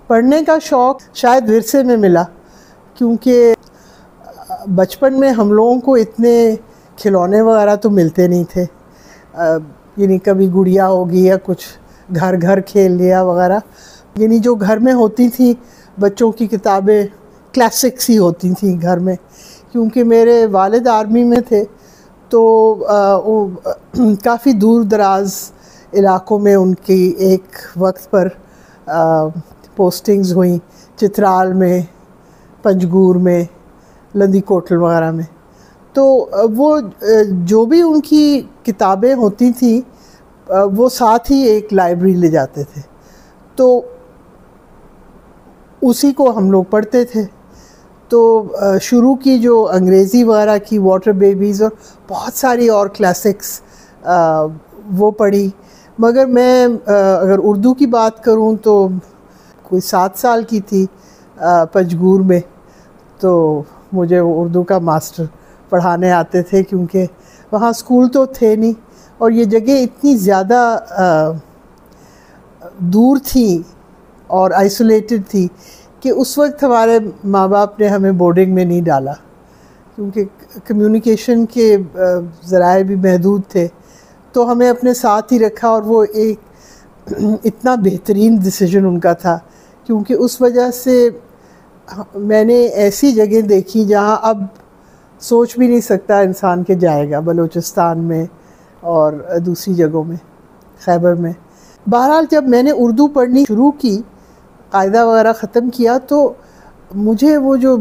पढ़ने का शौक़ शायद विरसे में मिला, क्योंकि बचपन में हम लोगों को इतने खिलौने वगैरह तो मिलते नहीं थे। यानी कभी गुड़िया होगी या कुछ घर घर खेल लिया वगैरह, यानी जो घर में होती थी बच्चों की किताबें क्लासिक्स ही होती थी घर में। क्योंकि मेरे वालिद आर्मी में थे तो काफ़ी दूर दराज इलाक़ों में उनकी एक वक्त पर पोस्टिंग्स हुई, चित्राल में, पंजगूर में, लंदी कोटल वगैरह में। तो वो जो भी उनकी किताबें होती थी वो साथ ही एक लाइब्रेरी ले जाते थे, तो उसी को हम लोग पढ़ते थे। तो शुरू की जो अंग्रेज़ी वगैरह की वाटर बेबीज़ और बहुत सारी और क्लासिक्स वो पढ़ी। मगर मैं अगर उर्दू की बात करूं तो कोई 7 साल की थी पंजगूर में, तो मुझे उर्दू का मास्टर पढ़ाने आते थे, क्योंकि वहाँ स्कूल तो थे नहीं और ये जगह इतनी ज़्यादा दूर थी और आइसोलेटेड थी कि उस वक्त हमारे माँ बाप ने हमें बोर्डिंग में नहीं डाला, क्योंकि कम्युनिकेशन के ज़राए भी महदूद थे। तो हमें अपने साथ ही रखा और वो एक इतना बेहतरीन डिसीजन उनका था, क्योंकि उस वजह से मैंने ऐसी जगह देखी जहाँ अब सोच भी नहीं सकता इंसान के जाएगा, बलूचिस्तान में और दूसरी जगहों में, खैबर में। बहरहाल जब मैंने उर्दू पढ़नी शुरू की, कायदा वगैरह ख़त्म किया, तो मुझे वो जो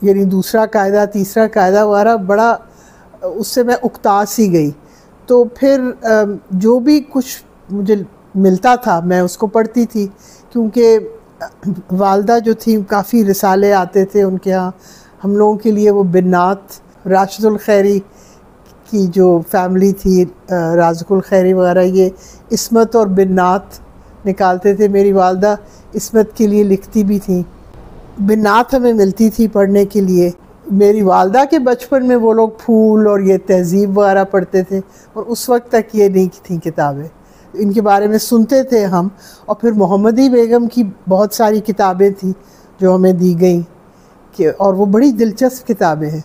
यानी दूसरा कायदा, तीसरा कायदा वगैरह बड़ा, उससे मैं उकता सी गई। तो फिर जो भी कुछ मुझे मिलता था मैं उसको पढ़ती थी, क्योंकि वालदा जो थी काफ़ी रिसाले आते थे उनके यहाँ। हम लोगों के लिए वो बिन्नात, राशिदुल खैरी की जो फैमिली थी, राज़िकुल खैरी वगैरह, ये इस्मत और बिन्नात निकालते थे। मेरी वालदा इस्मत के लिए लिखती भी थी, बिन्नात हमें मिलती थी पढ़ने के लिए। मेरी वालदा के बचपन में वो लोग फूल और ये तहज़ीब वगैरह पढ़ते थे, और उस वक्त तक ये नहीं थी किताबें, इनके बारे में सुनते थे हम। और फिर मोहम्मदी बेगम की बहुत सारी किताबें थी जो हमें दी गई, कि और वो बड़ी दिलचस्प किताबें हैं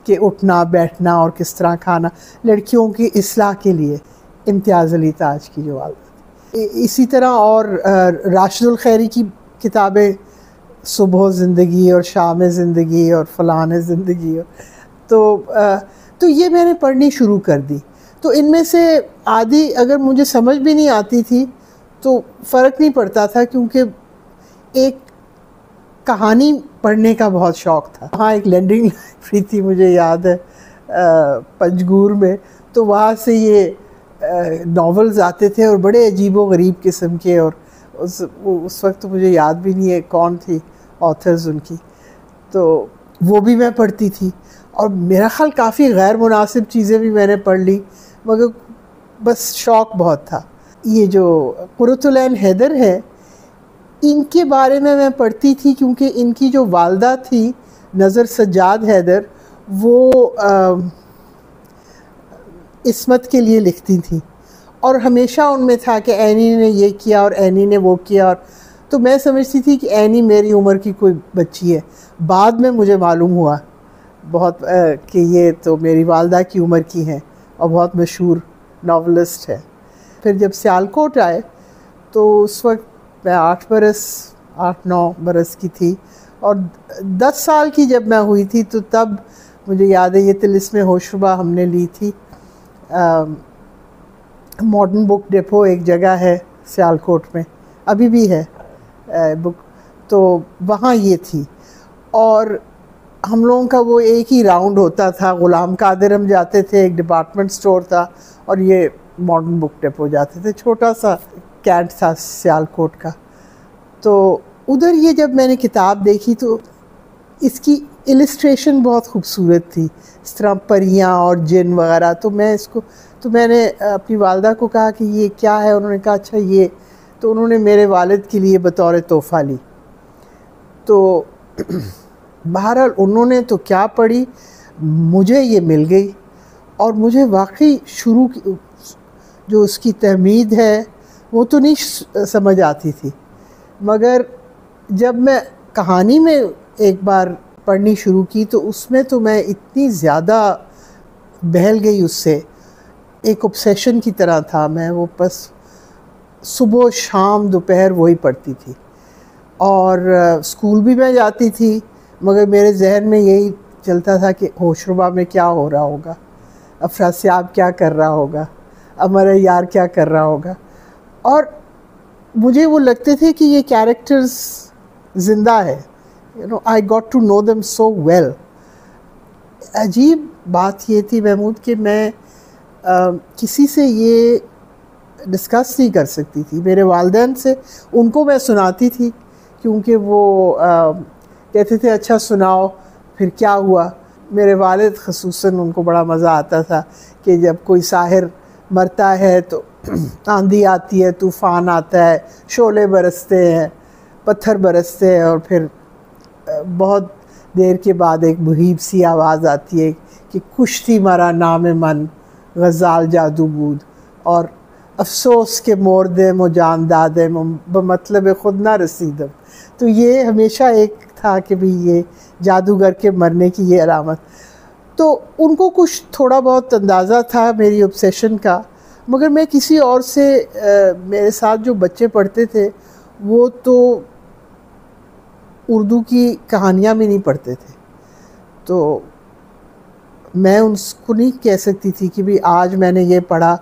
कि उठना बैठना और किस तरह खाना, लड़कियों की इस्लाह के लिए। इम्तियाज़ अली ताज की जो वालदा, इसी तरह और राशिदुल खैरी की किताबें, सुबह ज़िंदगी और शाम ज़िंदगी और फ़लान ज़िंदगी। तो ये मैंने पढ़नी शुरू कर दी। तो इनमें से आधी अगर मुझे समझ भी नहीं आती थी तो फ़र्क नहीं पड़ता था, क्योंकि एक कहानी पढ़ने का बहुत शौक़ था। वहाँ एक लैंडिंग लाइब्रेरी थी, मुझे याद है, पंजगूर में। तो वहाँ से ये नॉवेल्स आते थे और बड़े अजीबो गरीब किस्म के, और उस वक्त मुझे याद भी नहीं है कौन थी ऑथर्स उनकी। तो वो भी मैं पढ़ती थी, और मेरा ख़्याल काफ़ी गैर मुनासिब चीज़ें भी मैंने पढ़ ली, मगर बस शौक़ बहुत था। ये जो कुर्रतुल ऐन हैदर है, इनके बारे में मैं पढ़ती थी, क्योंकि इनकी जो वालदा थी नज़र सज्जाद हैदर, वो इस्मत के लिए लिखती थी, और हमेशा उनमें था कि ऐनी ने ये किया और ऐनी ने वो किया। और तो मैं समझती थी कि ऐनी मेरी उम्र की कोई बच्ची है। बाद में मुझे मालूम हुआ बहुत कि ये तो मेरी वालदा की उम्र की हैं और बहुत मशहूर नावलिस्ट है। फिर जब सियालकोट आए तो उस वक्त मैं 8-9 बरस की थी, और 10 साल की जब मैं हुई थी तो तब मुझे याद है ये तिलिस्मे होशरुबा हमने ली थी। मॉडर्न बुक डिपो एक जगह है सियालकोट में, अभी भी है बुक, तो वहाँ ये थी। और हम लोगों का वो एक ही राउंड होता था, ग़ुलाम कादिर हम जाते थे, एक डिपार्टमेंट स्टोर था, और ये मॉडर्न बुक डिपो जाते थे। छोटा सा कैंट था सियालकोट का। तो उधर ये जब मैंने किताब देखी तो इसकी इलिस्ट्रेशन बहुत खूबसूरत थी, इस तरह परियाँ और जिन वगैरह। तो मैंने अपनी वालदा को कहा कि ये क्या है, उन्होंने कहा अच्छा ये, तो उन्होंने मेरे वालिद के लिए बतौर तोहफ़ा ली। तो बहरहाल उन्होंने तो क्या पढ़ी, मुझे ये मिल गई, और मुझे वाकई शुरू की जो उसकी तहमीद है वो तो नहीं समझ आती थी, मगर जब मैं कहानी में एक बार पढ़नी शुरू की तो उसमें तो मैं इतनी ज़्यादा बहल गई उससे, एक ऑब्सेशन की तरह था मैं। वो बस सुबह शाम दोपहर वही पढ़ती थी, और स्कूल भी मैं जाती थी, मगर मेरे जहन में यही चलता था कि होशरुबा में क्या हो रहा होगा, अफरासियाब क्या कर रहा होगा, अमर यार क्या कर रहा होगा। और मुझे वो लगते थे कि ये कैरेक्टर्स ज़िंदा है, you know, I got to know them so well. अजीब बात ये थी महमूद कि मैं किसी से ये डिस्कस नहीं कर सकती थी। मेरे वालिदैन से, उनको मैं सुनाती थी क्योंकि वो कहते थे अच्छा सुनाओ, फिर क्या हुआ। मेरे वालिद ख़ुसूसन, उनको बड़ा मज़ा आता था कि जब कोई साहिर मरता है तो आंधी आती है, तूफ़ान आता है, शोले बरसते हैं, पत्थर बरसते हैं, और फिर बहुत देर के बाद एक मुहीब सी आवाज़ आती है कि कुश्ती मरा नाम मन गज़ाल जादू बूद, और अफसोस के मोरदे मो जान दादे मतलब खुद ना रसीदम। तो ये हमेशा एक था कि भी ये जादूगर के मरने की ये अलामत। तो उनको कुछ थोड़ा बहुत अंदाज़ा था मेरी ऑब्सेशन का, मगर मैं किसी और से मेरे साथ जो बच्चे पढ़ते थे वो तो उर्दू की कहानियाँ भी नहीं पढ़ते थे, तो मैं उनको नहीं कह सकती थी कि भी आज मैंने ये पढ़ा,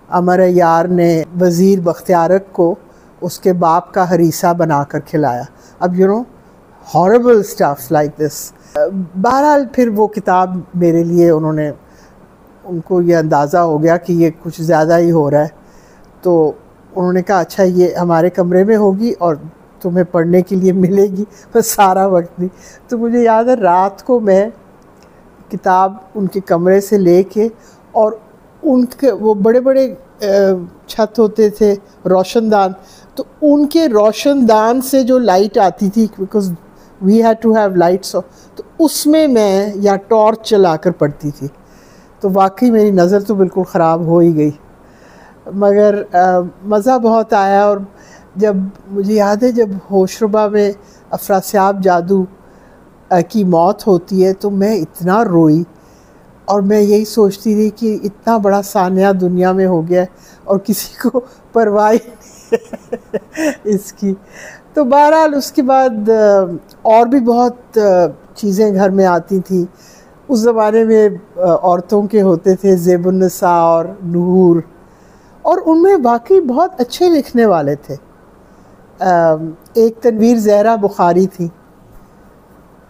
अमर यार ने वज़ीर बख्तियारक को उसके बाप का हरीसा बनाकर खिलाया। अब you know, horrible stuff like this. बहरहाल फिर वो किताब मेरे लिए, उनको ये अंदाज़ा हो गया कि ये कुछ ज़्यादा ही हो रहा है, तो उन्होंने कहा अच्छा ये हमारे कमरे में होगी और तुम्हें पढ़ने के लिए मिलेगी, पर सारा वक्त नहीं। तो मुझे याद है रात को मैं किताब उनके कमरे से लेके, और उनके वो बड़े बड़े छत होते थे, रोशनदान, तो उनके रोशनदान से जो लाइट आती थी, because we had to have lights, तो उसमें मैं या टॉर्च चलाकर पढ़ती थी। तो वाकई मेरी नज़र तो बिल्कुल ख़राब हो ही गई, मगर मज़ा बहुत आया। और जब मुझे याद है जब होशरुबा में अफरासियाब जादू की मौत होती है तो मैं इतना रोई, और मैं यही सोचती थी कि इतना बड़ा सानिया दुनिया में हो गया और किसी को परवाह नहीं इसकी। तो बहरहाल उसके बाद और भी बहुत चीज़ें घर में आती थी। उस ज़माने में औरतों के होते थे ज़ेबुन्निसा और नूर, और उनमें वाकई बहुत अच्छे लिखने वाले थे। एक तनवीर ज़हरा बुखारी थी,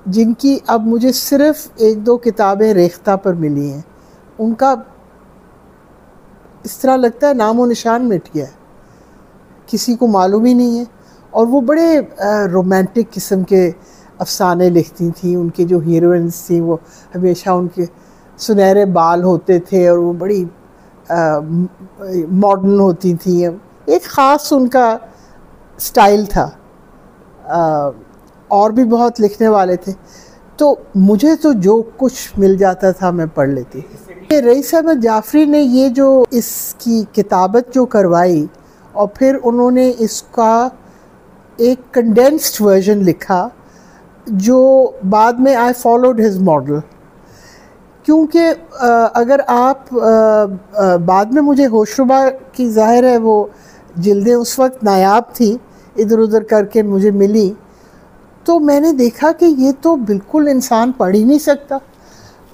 जिनकी अब मुझे सिर्फ़ एक दो किताबें रेख्ता पर मिली हैं। उनका इस तरह लगता है नामो निशान मिट गया है, किसी को मालूम ही नहीं है। और वो बड़े रोमांटिक किस्म के अफसाने लिखती थी। उनके जो हीरोइंस थी वो हमेशा उनके सुनहरे बाल होते थे और वो बड़ी मॉडर्न होती थी। एक ख़ास उनका स्टाइल था। और भी बहुत लिखने वाले थे, तो मुझे तो जो कुछ मिल जाता था मैं पढ़ लेती थी। रईस अहमद जाफरी ने ये जो इसकी किताबत जो करवाई, और फिर उन्होंने इसका एक कंडेंस्ड वर्जन लिखा, जो बाद में आई फॉलोड हिज मॉडल। क्योंकि अगर आप बाद में मुझे होशरुबा की ज़ाहिर है वो जिल्दें उस वक्त नायाब थी, इधर उधर करके मुझे मिली, तो मैंने देखा कि ये तो बिल्कुल इंसान पढ़ ही नहीं सकता।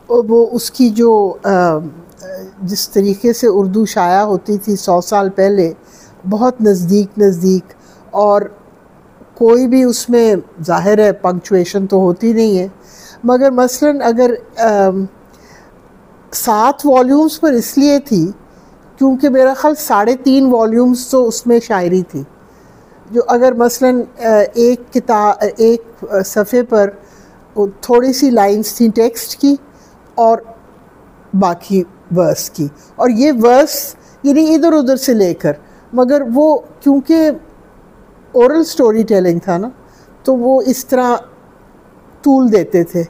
वो उसकी जो जिस तरीके से उर्दू शाया होती थी 100 साल पहले, बहुत नज़दीक, और कोई भी उसमें ज़ाहिर है पंक्चुएशन तो होती नहीं है, मगर मसलन अगर 7 वॉल्यूम्स पर इसलिए थी क्योंकि मेरा ख्याल 3.5 वॉल्यूम्स तो उसमें शायरी थी। जो अगर मसलन एक सफ़े पर थोड़ी सी लाइंस थी टेक्स्ट की और बाकी वर्स की, और ये वर्स यानी इधर उधर से लेकर, मगर वो क्योंकि ओरल स्टोरी टेलिंग था ना, तो वो इस तरह तूल देते थे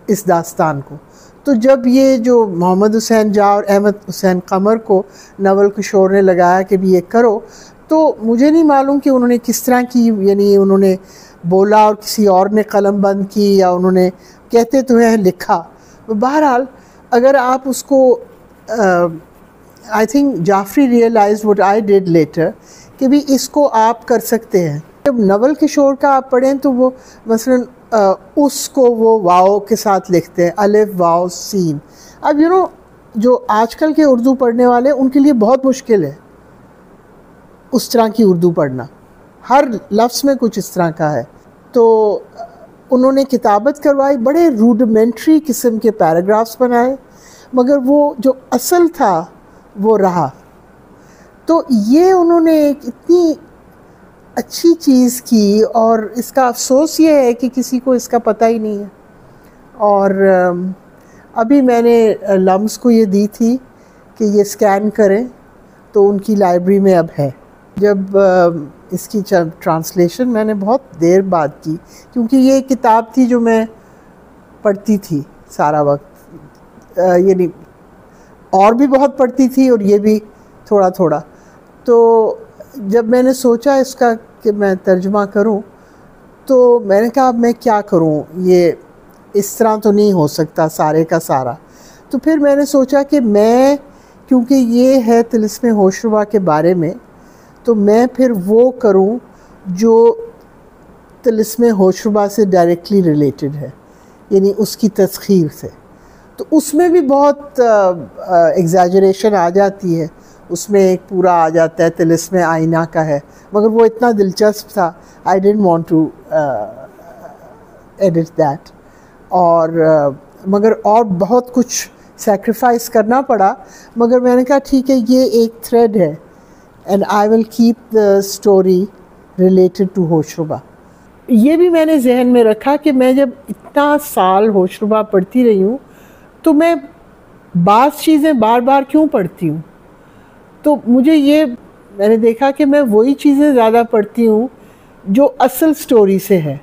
इस दास्तान को। तो जब ये जो मोहम्मद हुसैन जा और अहमद हुसैन कमर को नवल किशोर ने लगाया कि भी ये करो, तो तो मुझे नहीं मालूम कि उन्होंने किस तरह की, यानी उन्होंने बोला और किसी और ने कलम बंद की, या उन्होंने कहते तो हैं लिखा। बहरहाल अगर आप उसको I think Jafri realise what I did later कि भी इसको आप कर सकते हैं। जब नवल किशोर का आप पढ़ें तो वो मसलन उसको वो वाओ के साथ लिखते हैं, अलिफ वाओ सीन। अब जो आजकल के उर्दू पढ़ने वाले उनके लिए बहुत मुश्किल है उस तरह की उर्दू पढ़ना, हर लफ्ज़ में कुछ इस तरह का है। तो उन्होंने किताबत करवाई, बड़े रूडिमेंट्री किस्म के पैराग्राफ्स बनाए, मगर वो जो असल था वो रहा। तो ये उन्होंने एक इतनी अच्छी चीज़ की, और इसका अफसोस ये है कि किसी को इसका पता ही नहीं है। और अभी मैंने लम्स को ये दी थी कि ये स्कैन करें, तो उनकी लाइब्रेरी में अब है। जब इसकी ट्रांसलेशन मैंने बहुत देर बाद की, क्योंकि ये किताब थी जो मैं पढ़ती थी सारा वक्त, यानी और भी बहुत पढ़ती थी और ये भी थोड़ा थोड़ा। तो जब मैंने सोचा इसका कि मैं तर्जुमा करूं, तो मैंने कहा अब मैं क्या करूं, ये इस तरह तो नहीं हो सकता सारे का सारा। तो फिर मैंने सोचा कि मैं, क्योंकि ये है तिलिस्मे होशरुबा के बारे में, तो मैं फिर वो करूं जो तिलिस्मे होशरुबा से डायरेक्टली रिलेटेड है, यानी उसकी तस्खीर से। तो उसमें भी बहुत एग्जैजरेशन आ जाती है, उसमें एक पूरा आ जाता है तिलिस्मे आईना का है, मगर वो इतना दिलचस्प था, I didn't want to edit that. और मगर और बहुत कुछ सैक्रिफाइस करना पड़ा, मगर मैंने कहा ठीक है ये एक थ्रेड है, and I will keep the story related to Hoshruba. ये भी मैंने जहन में रखा कि मैं जब इतना साल होशरुबा पढ़ती रही हूँ, तो मैं बाज़ चीज़ें बार बार क्यों पढ़ती हूँ। तो मुझे ये मैंने देखा कि मैं वही चीज़ें ज़्यादा पढ़ती हूँ जो असल स्टोरी से है।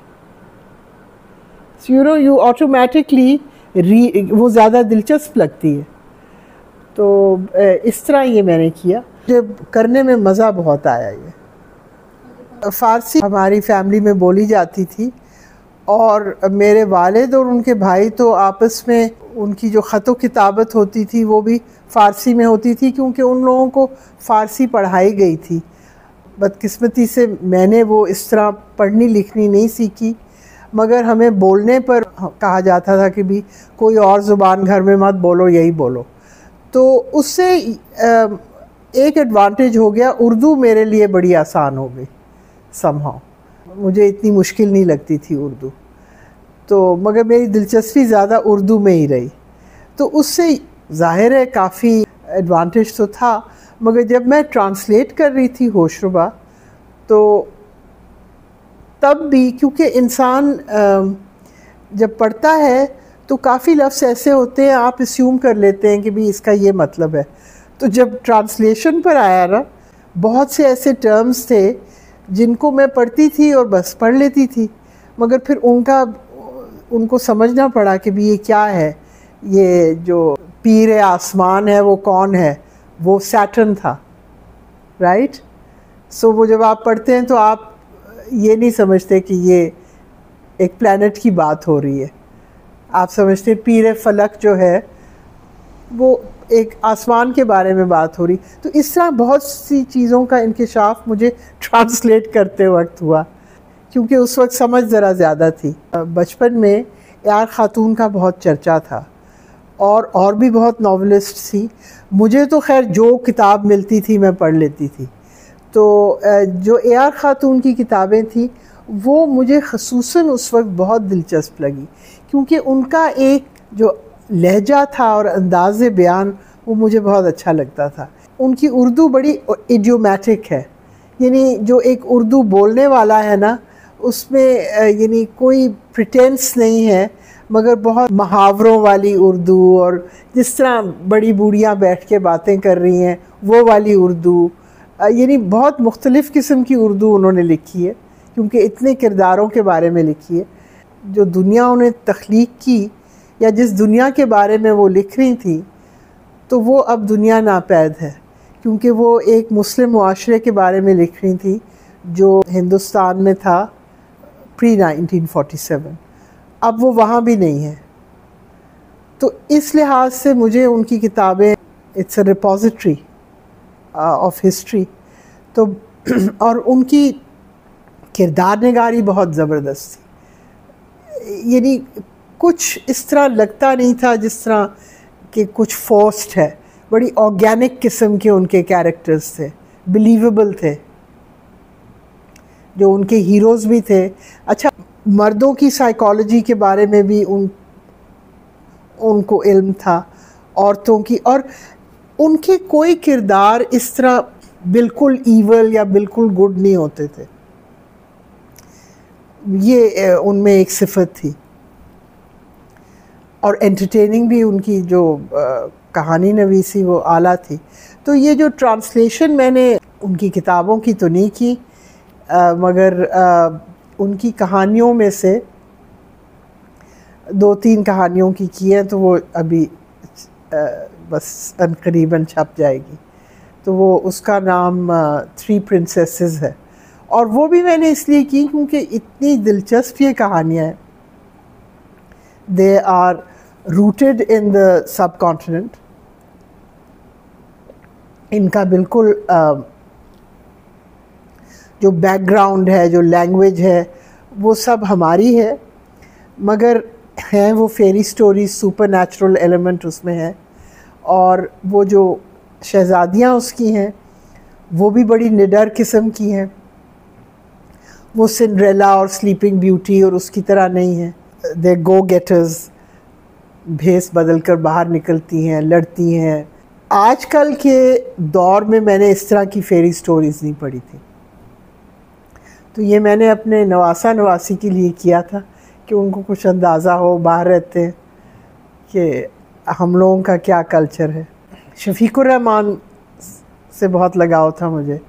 यू ऑटोमेटिकली वो ज़्यादा दिलचस्प लगती है। तो इस तरह ये मैंने किया, जब करने में मज़ा बहुत आया। ये फ़ारसी हमारी फैमिली में बोली जाती थी, और मेरे वालिद और उनके भाई तो आपस में उनकी जो ख़त किताबत होती थी वो भी फ़ारसी में होती थी, क्योंकि उन लोगों को फ़ारसी पढ़ाई गई थी। बदकिस्मती से मैंने वो इस तरह पढ़नी लिखनी नहीं सीखी, मगर हमें बोलने पर कहा जाता था कि भी कोई और ज़ुबान घर में मत बोलो, यही बोलो। तो उससे एक एडवांटेज हो गया, उर्दू मेरे लिए बड़ी आसान हो गई समहाउ, मुझे इतनी मुश्किल नहीं लगती थी उर्दू। तो मगर मेरी दिलचस्पी ज़्यादा उर्दू में ही रही, तो उससे ज़ाहिर है काफ़ी एडवांटेज तो था। मगर जब मैं ट्रांसलेट कर रही थी होशरुबा, तो तब भी क्योंकि इंसान जब पढ़ता है तो काफ़ी लफ्ज़ ऐसे होते हैं आप अस्यूम कर लेते हैं कि भी इसका ये मतलब है। तो जब ट्रांसलेशन पर आया ना, बहुत से ऐसे टर्म्स थे जिनको मैं पढ़ती थी और बस पढ़ लेती थी, मगर फिर उनको समझना पड़ा कि भी ये क्या है। ये जो पीर आसमान है वो कौन है, वो सैटर्न था, राइट। सो वो जब आप पढ़ते हैं तो आप ये नहीं समझते कि ये एक प्लैनेट की बात हो रही है, आप समझते पीर फलक जो है वो एक आसमान के बारे में बात हो रही। तो इस तरह बहुत सी चीज़ों का इंकिशाफ मुझे ट्रांसलेट करते वक्त हुआ, क्योंकि उस वक्त समझ ज़रा ज़्यादा थी। बचपन में यार ख़ातून का बहुत चर्चा था, और भी बहुत नॉवलिस्ट थी। मुझे तो खैर जो किताब मिलती थी मैं पढ़ लेती थी। तो जो ए.आर. ख़ातून की किताबें थी वो मुझे ख़ुसूसन उस वक्त बहुत दिलचस्प लगी, क्योंकि उनका एक जो लहजा था और अंदाज़ बयान वो मुझे बहुत अच्छा लगता था। उनकी उर्दू बड़ी इडियोमैटिक है, यानी जो एक उर्दू बोलने वाला है ना, उसमें यानी कोई प्रिटेंस नहीं है, मगर बहुत मुहावरों वाली उर्दू, और जिस तरह बड़ी बूढ़ियाँ बैठ के बातें कर रही हैं वो वाली उर्दू, यानी बहुत मुख्तलिफ़ किस्म की उर्दू उन्होंने लिखी है, क्योंकि इतने किरदारों के बारे में लिखी है। जो दुनिया उन्हें तख्लीक की या जिस दुनिया के बारे में वो लिख रही थी, तो वो अब दुनिया नापैद है, क्योंकि वो एक मुस्लिम मुआशरे के बारे में लिख रही थी जो हिंदुस्तान में था प्री 1947। अब वो वहाँ भी नहीं है। तो इस लिहाज से मुझे उनकी किताबें, it's a repository of history. तो और उनकी किरदार निगारी बहुत ज़बरदस्त थी, यानी कुछ इस तरह लगता नहीं था जिस तरह कि कुछ फोर्स्ड है। बड़ी ऑर्गेनिक किस्म के उनके कैरेक्टर्स थे, बिलीवेबल थे, जो उनके हीरोज़ भी थे। अच्छा, मर्दों की साइकोलॉजी के बारे में भी उनको इल्म था, औरतों की, और उनके कोई किरदार इस तरह बिल्कुल ईवल या बिल्कुल गुड नहीं होते थे। ये उनमें एक सिफत थी। और एंटरटेनिंग भी उनकी जो कहानी नवीसी वो आला थी। तो ये जो ट्रांसलेशन मैंने उनकी किताबों की तो नहीं की, मगर उनकी कहानियों में से 2-3 कहानियों की है, तो वो अभी बस करीबन छप जाएगी। तो वो उसका नाम 3 प्रिंसेसेस है, और वो भी मैंने इसलिए की क्योंकि इतनी दिलचस्प ये कहानियाँ हैं। They are rooted in the subcontinent. इनका बिल्कुल जो बैकग्राउंड है, जो लैंग्वेज है, वो सब हमारी है, मगर हैं वो फेरी स्टोरीज, सुपर नेचुरल एलिमेंट उसमें है। और वो जो शहज़ादियाँ उसकी हैं वो भी बड़ी निडर किस्म की हैं। वो सिंड्रेला और स्लीपिंग ब्यूटी और उसकी तरह नहीं है। दे गो गेटर्स, भेस बदल कर बाहर निकलती हैं, लड़ती हैं। आजकल के दौर में मैंने इस तरह की फेरी स्टोरीज़ नहीं पढ़ी थी। तो ये मैंने अपने नवासा नवासी के लिए किया था कि उनको कुछ अंदाज़ा हो, बाहर रहते हैं, कि हम लोगों का क्या कल्चर है। शफीकुर रहमान से बहुत लगाव था मुझे।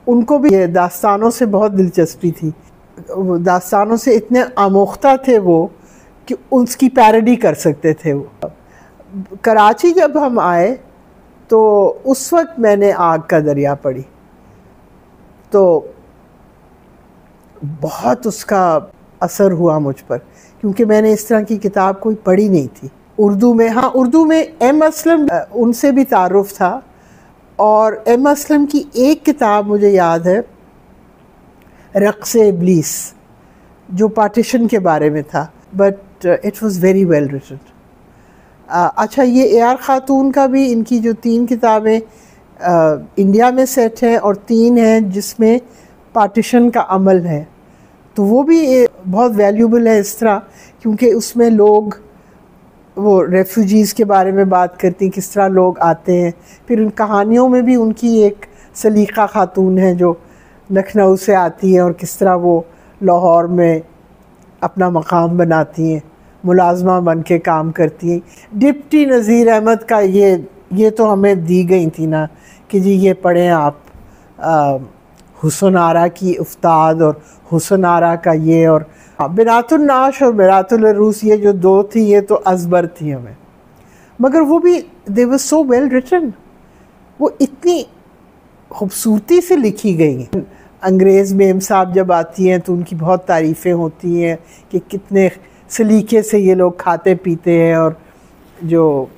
उनको भी ये दास्तानों से बहुत दिलचस्पी थी। दास्तानों से इतने आमोख्ता थे वो कि उसकी पैरोडी कर सकते थे वो। कराची जब हम आए तो उस वक्त मैंने आग का दरिया पढ़ी, तो बहुत उसका असर हुआ मुझ पर, क्योंकि मैंने इस तरह की किताब कोई पढ़ी नहीं थी उर्दू में। हाँ, उर्दू में एम असलम, उनसे भी तारुफ था। और एम असलम की एक किताब मुझे याद है, रक़्स-ए इब्लीस, जो पार्टीशन के बारे में था, but it was very well written. अच्छा, ये ए.आर. ख़ातून का भी, इनकी जो 3 किताबें इंडिया में सेट हैं और 3 हैं जिसमें पार्टीशन का अमल है, तो वो भी बहुत वैल्यूबल है इस तरह, क्योंकि उसमें लोग वो रेफ्यूजीज़ के बारे में बात करती हैं, किस तरह लोग आते हैं। फिर उन कहानियों में भी उनकी एक सलीका खातून है जो लखनऊ से आती है और किस तरह वो लाहौर में अपना मकाम बनाती हैं, मुलाजमा बन के काम करती हैं। डिप्टी नज़ीर अहमद का ये तो हमें दी गई थी ना कि जी ये पढ़ें आप, हुस्न आरा की उफ्ताद और हुस्न आरा का ये, और बिनातुल नाश और बिनातुल अरूस, ये जो 2 थी ये तो अजबर थी हमें, मगर वो भी दे वर सो वेल रिटन। वो इतनी खूबसूरती से लिखी गई हैं। अंग्रेज़ मेम साहब जब आती हैं तो उनकी बहुत तारीफ़ें होती हैं कि कितने सलीके से ये लोग खाते पीते हैं, और जो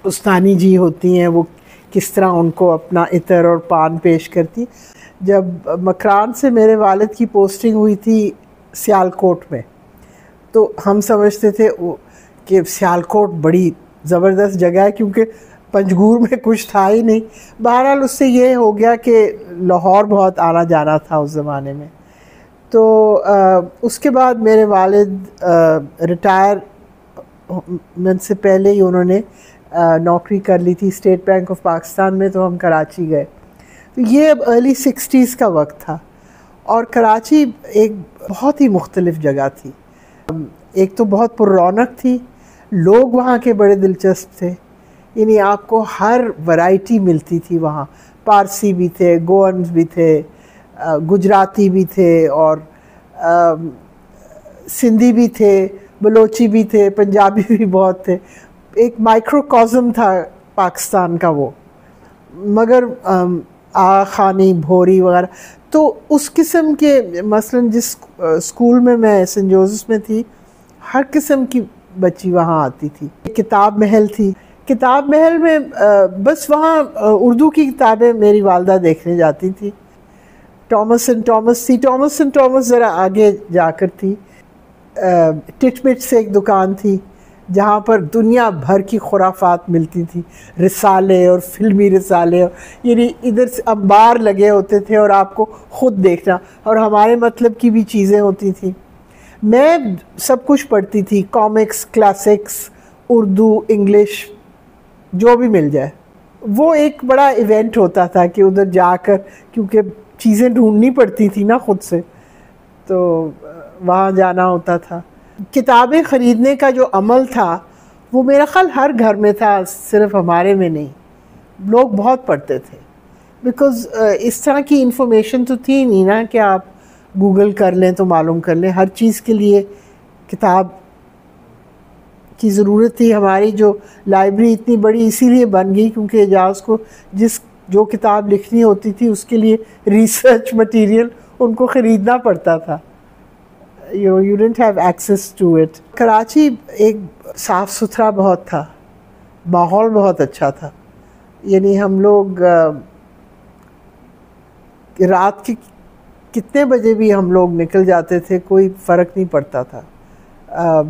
उस्तानी जी होती हैं वो किस तरह उनको अपना इतर और पान पेश करती। जब मकरान से मेरे वालिद की पोस्टिंग हुई थी सियालकोट में, तो हम समझते थे कि सियालकोट बड़ी ज़बरदस्त जगह है, क्योंकि पंजगूर में कुछ था ही नहीं। बहरहाल उससे ये हो गया कि लाहौर बहुत आना जाना था उस ज़माने में। तो उसके बाद मेरे वालिद रिटायर होने से पहले ही उन्होंने नौकरी कर ली थी स्टेट बैंक ऑफ पाकिस्तान में, तो हम कराची गए। तो ये अब अर्ली 60s का वक्त था, और कराची एक बहुत ही मुख्तलिफ जगह थी। एक तो बहुत पुररौनक थी, लोग वहाँ के बड़े दिलचस्प थे, यानी आपको हर वैरायटी मिलती थी वहाँ। पारसी भी थे, गोअन्स भी थे, गुजराती भी थे, और सिंधी भी थे, बलोची भी थे, पंजाबी भी बहुत थे। एक माइक्रोकॉज़म था पाकिस्तान का वो, मगर खानी भोरी वगैरह, तो उस किस्म के, मसलन जिस स्कूल में मैं सेंट जोसेफ में थी, हर किस्म की बच्ची वहाँ आती थी। किताब महल थी, किताब महल में बस वहाँ उर्दू की किताबें मेरी वालदा देखने जाती थी। टॉमस एंड टॉमस थी, टॉमस एंड टॉमस ज़रा आगे जाकर थी। टिटमिट से एक दुकान थी जहाँ पर दुनिया भर की खुराफात मिलती थी, रिसाले और फिल्मी रिसाले, यानी इधर से अखबार लगे होते थे और आपको ख़ुद देखना, और हमारे मतलब की भी चीज़ें होती थी। मैं सब कुछ पढ़ती थी, कॉमिक्स, क्लासिक्स, उर्दू, इंग्लिश, जो भी मिल जाए। वो एक बड़ा इवेंट होता था कि उधर जाकर, क्योंकि चीज़ें ढूंढनी पड़ती थी ना खुद से, तो वहाँ जाना होता था। किताबें ख़रीदने का जो अमल था वो मेरा ख़्याल हर घर में था, सिर्फ हमारे में नहीं। लोग बहुत पढ़ते थे, बिकॉज़ इस तरह की इंफॉर्मेशन तो थी नहीं ना कि आप गूगल कर लें तो मालूम कर लें। हर चीज़ के लिए किताब की ज़रूरत थी। हमारी जो लाइब्रेरी इतनी बड़ी इसीलिए बन गई क्योंकि एजाज़ को जो किताब लिखनी होती थी उसके लिए रिसर्च मटेरियल उनको ख़रीदना पड़ता था। You didn't have access to it. Karachi एक साफ़ सुथरा बहुत था, माहौल बहुत अच्छा था। यानी हम लोग रात के कितने बजे भी हम लोग निकल जाते थे, कोई फ़र्क नहीं पड़ता था।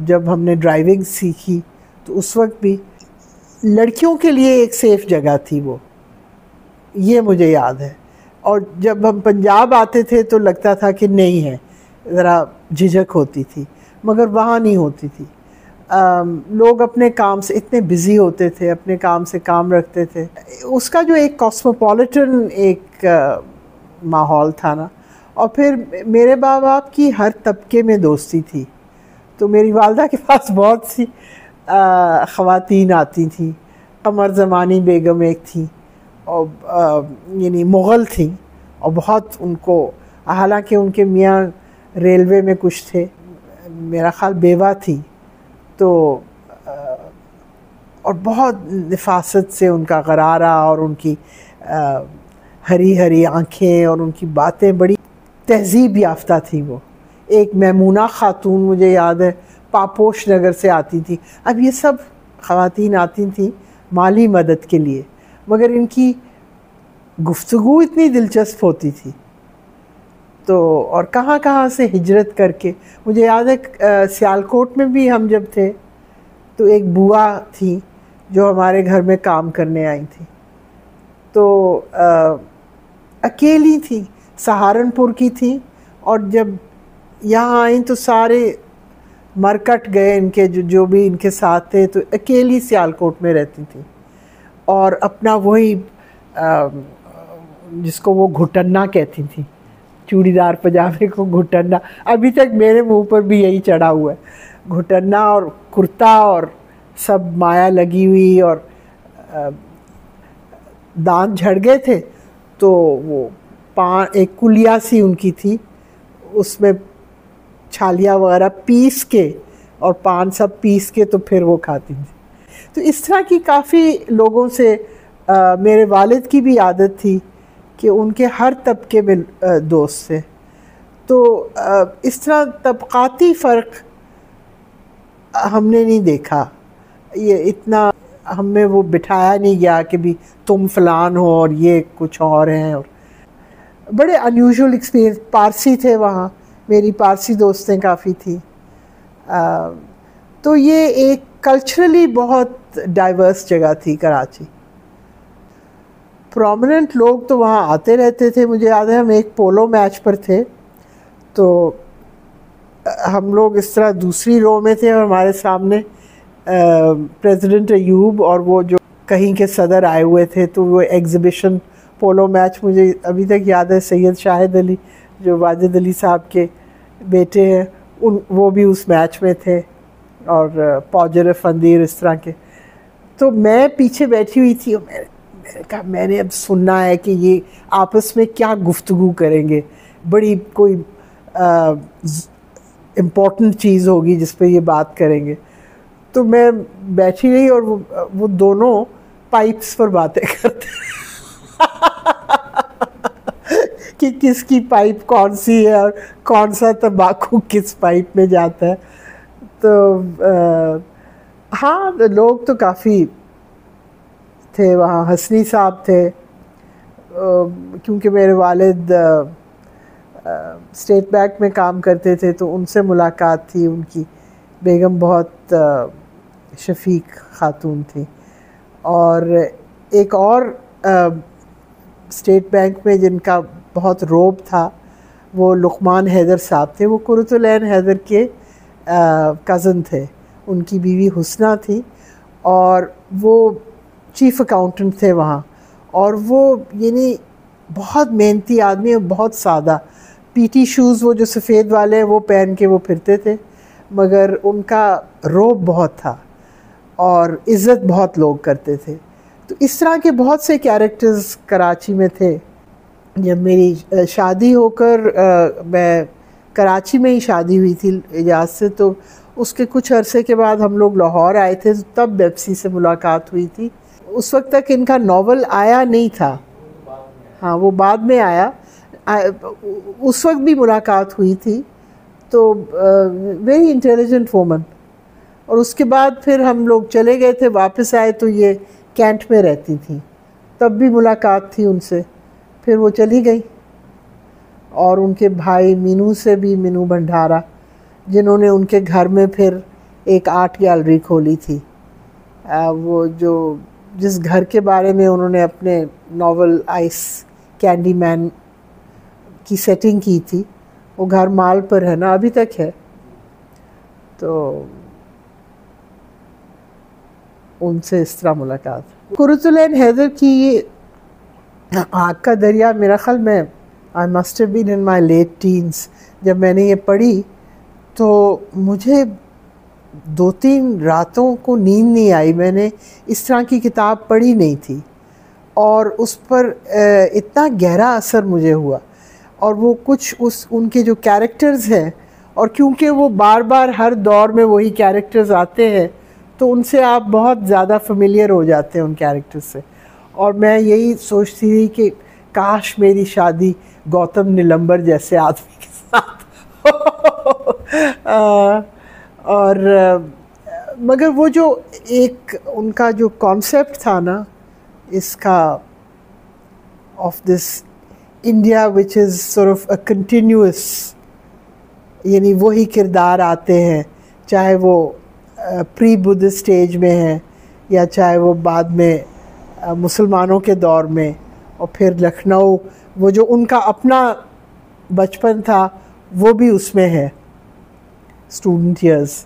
जब हमने ड्राइविंग सीखी तो उस वक्त भी लड़कियों के लिए एक सेफ़ जगह थी वो, ये मुझे याद है। और जब हम पंजाब आते थे तो लगता था कि नहीं है, ज़रा झिझक होती थी, मगर वहाँ नहीं होती थी। लोग अपने काम से इतने बिज़ी होते थे, अपने काम से काम रखते थे। उसका जो एक कॉस्मोपॉलिटन एक माहौल था ना। और फिर मेरे माँ बाप की हर तबके में दोस्ती थी, तो मेरी वालदा के पास बहुत सी ख़वातीन आती थी। कमर ज़मानी बेगम एक थी, और यानी मुग़ल थी, और बहुत उनको, हालांकि उनके मियाँ रेलवे में कुछ थे, मेरा ख़्याल बेवा थी, तो और बहुत नफासत से उनका गरारा और उनकी हरी हरी आँखें और उनकी बातें बड़ी तहज़ीब याफ्ता थी। वो एक मैमूना खातून मुझे याद है, पापोश नगर से आती थी। अब ये सब ख़वातीन आती थी माली मदद के लिए, मगर इनकी गुफ्तगू इतनी दिलचस्प होती थी। तो और कहाँ कहाँ से हिजरत करके, मुझे याद है सियालकोट में भी हम जब थे तो एक बुआ थी जो हमारे घर में काम करने आई थी, तो अकेली थी, सहारनपुर की थी, और जब यहाँ आई तो सारे मरकट गए इनके, जो भी इनके साथ थे, तो अकेली सियालकोट में रहती थी। और अपना वही जिसको वो घुटन्ना कहती थी, चूड़ीदार पजामे को घुटन्ना, अभी तक मेरे मुंह पर भी यही चढ़ा हुआ है, घुटन्ना और कुर्ता और सब माया लगी हुई, और दांत झड़ गए थे तो वो एक कुलिया सी उनकी थी, उसमें छालिया वगैरह पीस के और पान सब पीस के तो फिर वो खाती थी। तो इस तरह की काफ़ी लोगों से मेरे वालिद की भी आदत थी कि उनके हर तबके में दोस्त थे। तो इस तरह तबक़ाती फ़र्क हमने नहीं देखा, ये इतना हमें वो बिठाया नहीं गया कि भी तुम फ़लान हो और ये कुछ और हैं। और बड़े अनयूजुअल एक्सपीरियंस, पारसी थे वहाँ, मेरी पारसी दोस्तें काफ़ी थी। तो ये एक कल्चरली बहुत डाइवर्स जगह थी कराची। प्रोमिनेंट लोग तो वहाँ आते रहते थे। मुझे याद है हम एक पोलो मैच पर थे, तो हम लोग इस तरह दूसरी रो में थे और हमारे सामने प्रेसिडेंट अयूब और वो जो कहीं के सदर आए हुए थे, तो वो एग्ज़िबिशन पोलो मैच, मुझे अभी तक याद है सैयद शाहिद अली जो वाजिद अली साहब के बेटे हैं, वो भी उस मैच में थे, और पौजर फंदीर इस तरह के। तो मैं पीछे बैठी हुई थी और मैंने कहा मैंने अब सुनना है कि ये आपस में क्या गुफ्तगू करेंगे, बड़ी कोई इम्पोर्टेंट चीज़ होगी जिस पे ये बात करेंगे। तो मैं बैठी रही और वो दोनों पाइप्स पर बातें करते कि किसकी पाइप कौन सी है और कौन सा तंबाकू किस पाइप में जाता है। तो हाँ, लोग तो काफ़ी थे वहाँ। हसनी साहब थे, क्योंकि मेरे वालिद स्टेट बैंक में काम करते थे तो उनसे मुलाकात थी। उनकी बेगम बहुत शफीक खातून थी। और एक और स्टेट बैंक में जिनका बहुत रोब था वो लुकमान हैदर साहब थे। वो कुर्रतुल ऐन हैदर के कज़न थे। उनकी बीवी हुस्ना थी और वो चीफ़ अकाउंटेंट थे वहाँ। और वो यानी बहुत मेहनती आदमी और बहुत सादा। पीटी शूज़ वो जो सफ़ेद वाले हैं वो पहन के वो फिरते थे, मगर उनका रोब बहुत था और इज़्ज़त बहुत लोग करते थे। तो इस तरह के बहुत से कैरेक्टर्स कराची में थे। जब मेरी शादी होकर मैं कराची में ही शादी हुई थी एजाज से, तो उसके कुछ अरसे के बाद हम लोग लाहौर आए थे, तब बेप्सी से मुलाकात हुई थी। उस वक्त तक इनका नावल आया नहीं था। हाँ, वो बाद में आया। उस वक्त भी मुलाकात हुई थी। तो वेरी इंटेलिजेंट वूमन। और उसके बाद फिर हम लोग चले गए थे, वापस आए तो ये कैंट में रहती थी, तब भी मुलाकात थी उनसे। फिर वो चली गई। और उनके भाई मीनू से भी, मीनू भंडारा, जिन्होंने उनके घर में फिर एक आर्ट गैलरी खोली थी, वो जो जिस घर के बारे में उन्होंने अपने नावल आइस कैंडी मैन की सेटिंग की थी, वो घर माल पर है ना, अभी तक है। तो उनसे इस तरह मुलाकात। कुर्रतुल ऐन हैदर की ये आग का दरिया, मेरा ख्याल में I must have been in my late teens जब मैंने ये पढ़ी, तो मुझे 2-3 रातों को नींद नहीं आई। मैंने इस तरह की किताब पढ़ी नहीं थी और उस पर इतना गहरा असर मुझे हुआ। और वो कुछ उनके जो कैरेक्टर्स हैं, और क्योंकि वो बार बार हर दौर में वही कैरेक्टर्स आते हैं, तो उनसे आप बहुत ज़्यादा फेमिलियर हो जाते हैं उन कैरेक्टर्स से। और मैं यही सोचती थी कि काश मेरी शादी गौतम नीलंबर जैसे आदमी के साथ और मगर वो जो एक उनका जो कॉन्सेप्ट था ना इसका, of this India which is sort of a continuous, यानी वही किरदार आते हैं, चाहे वो प्री बुद्ध स्टेज में है या चाहे वो बाद में मुसलमानों के दौर में, और फिर लखनऊ, वो जो उनका अपना बचपन था वो भी उसमें है, स्टूडेंट ईयर्स,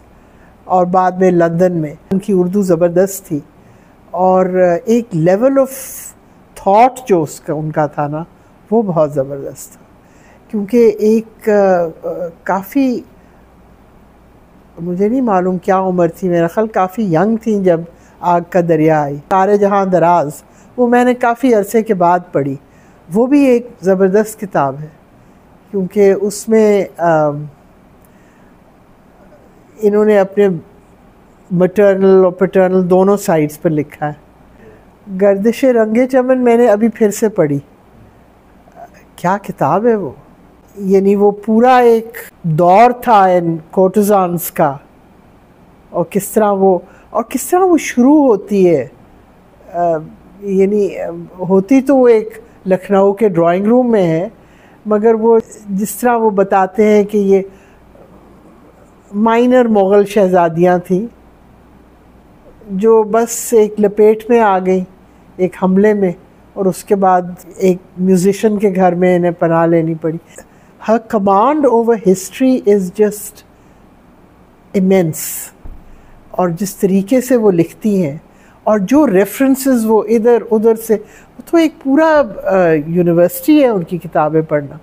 और बाद में लंदन में। उनकी उर्दू ज़बरदस्त थी और एक लेवल ऑफ थॉट जो उसका उनका था ना वो बहुत ज़बरदस्त था। क्योंकि एक काफ़ी, मुझे नहीं मालूम क्या उम्र थी, मेरा ख्याल काफ़ी यंग थी जब आग का दरिया आई। सारे जहां दराज, वो मैंने काफ़ी अरसे के बाद पढ़ी। वो भी एक ज़बरदस्त किताब है क्योंकि उसमें इन्होंने अपने मटर्नल और पैटर्नल दोनों साइड्स पर लिखा है। गर्दिश रंगे चमन मैंने अभी फिर से पढ़ी, क्या किताब है वो। यानी वो पूरा एक दौर था इन कोर्टिजान्स का, और किस तरह वो शुरू होती है। यानी होती तो वो एक लखनऊ के ड्राइंग रूम में है, मगर वो जिस तरह वो बताते हैं कि ये माइनर मुग़ल शहज़ादियाँ थीं जो बस एक लपेट में आ गई एक हमले में, और उसके बाद एक म्यूज़िशियन के घर में इन्हें पनाह लेनी पड़ी। Her command over history is just immense. और जिस तरीके से वो लिखती हैं और जो रेफरेंसेस वो इधर उधर से, तो एक पूरा यूनिवर्सिटी है उनकी किताबें पढ़ना।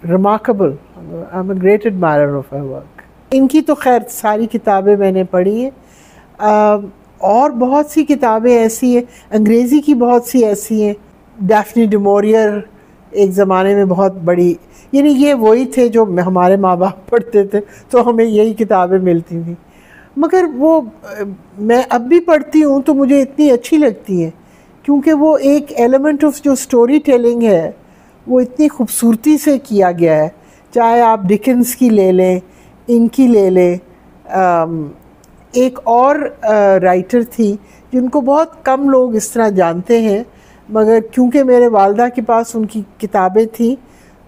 Remarkable, I am a great admirer of her work. इनकी तो खैर सारी किताबें मैंने पढ़ी हैं, और बहुत सी किताबें ऐसी हैं, अंग्रेज़ी की बहुत सी ऐसी हैं। डैफ्नी डू मोरियर एक ज़माने में बहुत बड़ी, यानी ये वही थे जो हमारे माँ बाप पढ़ते थे तो हमें यही किताबें मिलती थी। मगर वो मैं अब भी पढ़ती हूँ तो मुझे इतनी अच्छी लगती हैं क्योंकि वो एक एलिमेंट ऑफ जो स्टोरी टेलिंग है वो इतनी खूबसूरती से किया गया है। चाहे आप डिकेंस की ले लें, इनकी ले लें। एक और राइटर थी जिनको बहुत कम लोग इस तरह जानते हैं, मगर क्योंकि मेरे वालदा के पास उनकी किताबें थी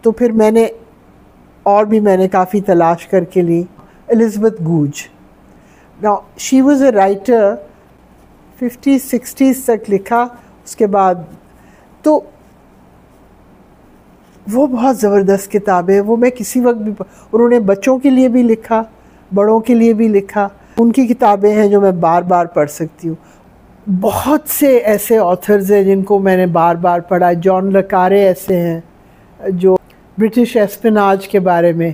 तो फिर मैंने काफ़ी तलाश करके ली। Elizabeth Goudge. Now she was a writer, 50s-60s तक लिखा, उसके बाद तो वो बहुत ज़बरदस्त किताब है। वो मैं किसी वक्त भी उन्होंने बच्चों के लिए भी लिखा, बड़ों के लिए भी लिखा। उनकी किताबें हैं जो मैं बार बार पढ़ सकती हूँ। बहुत से ऐसे ऑथर्स हैं जिनको मैंने बार बार पढ़ा। जॉन ले कार्रे ऐसे हैं जो ब्रिटिश एस्पिनाज के बारे में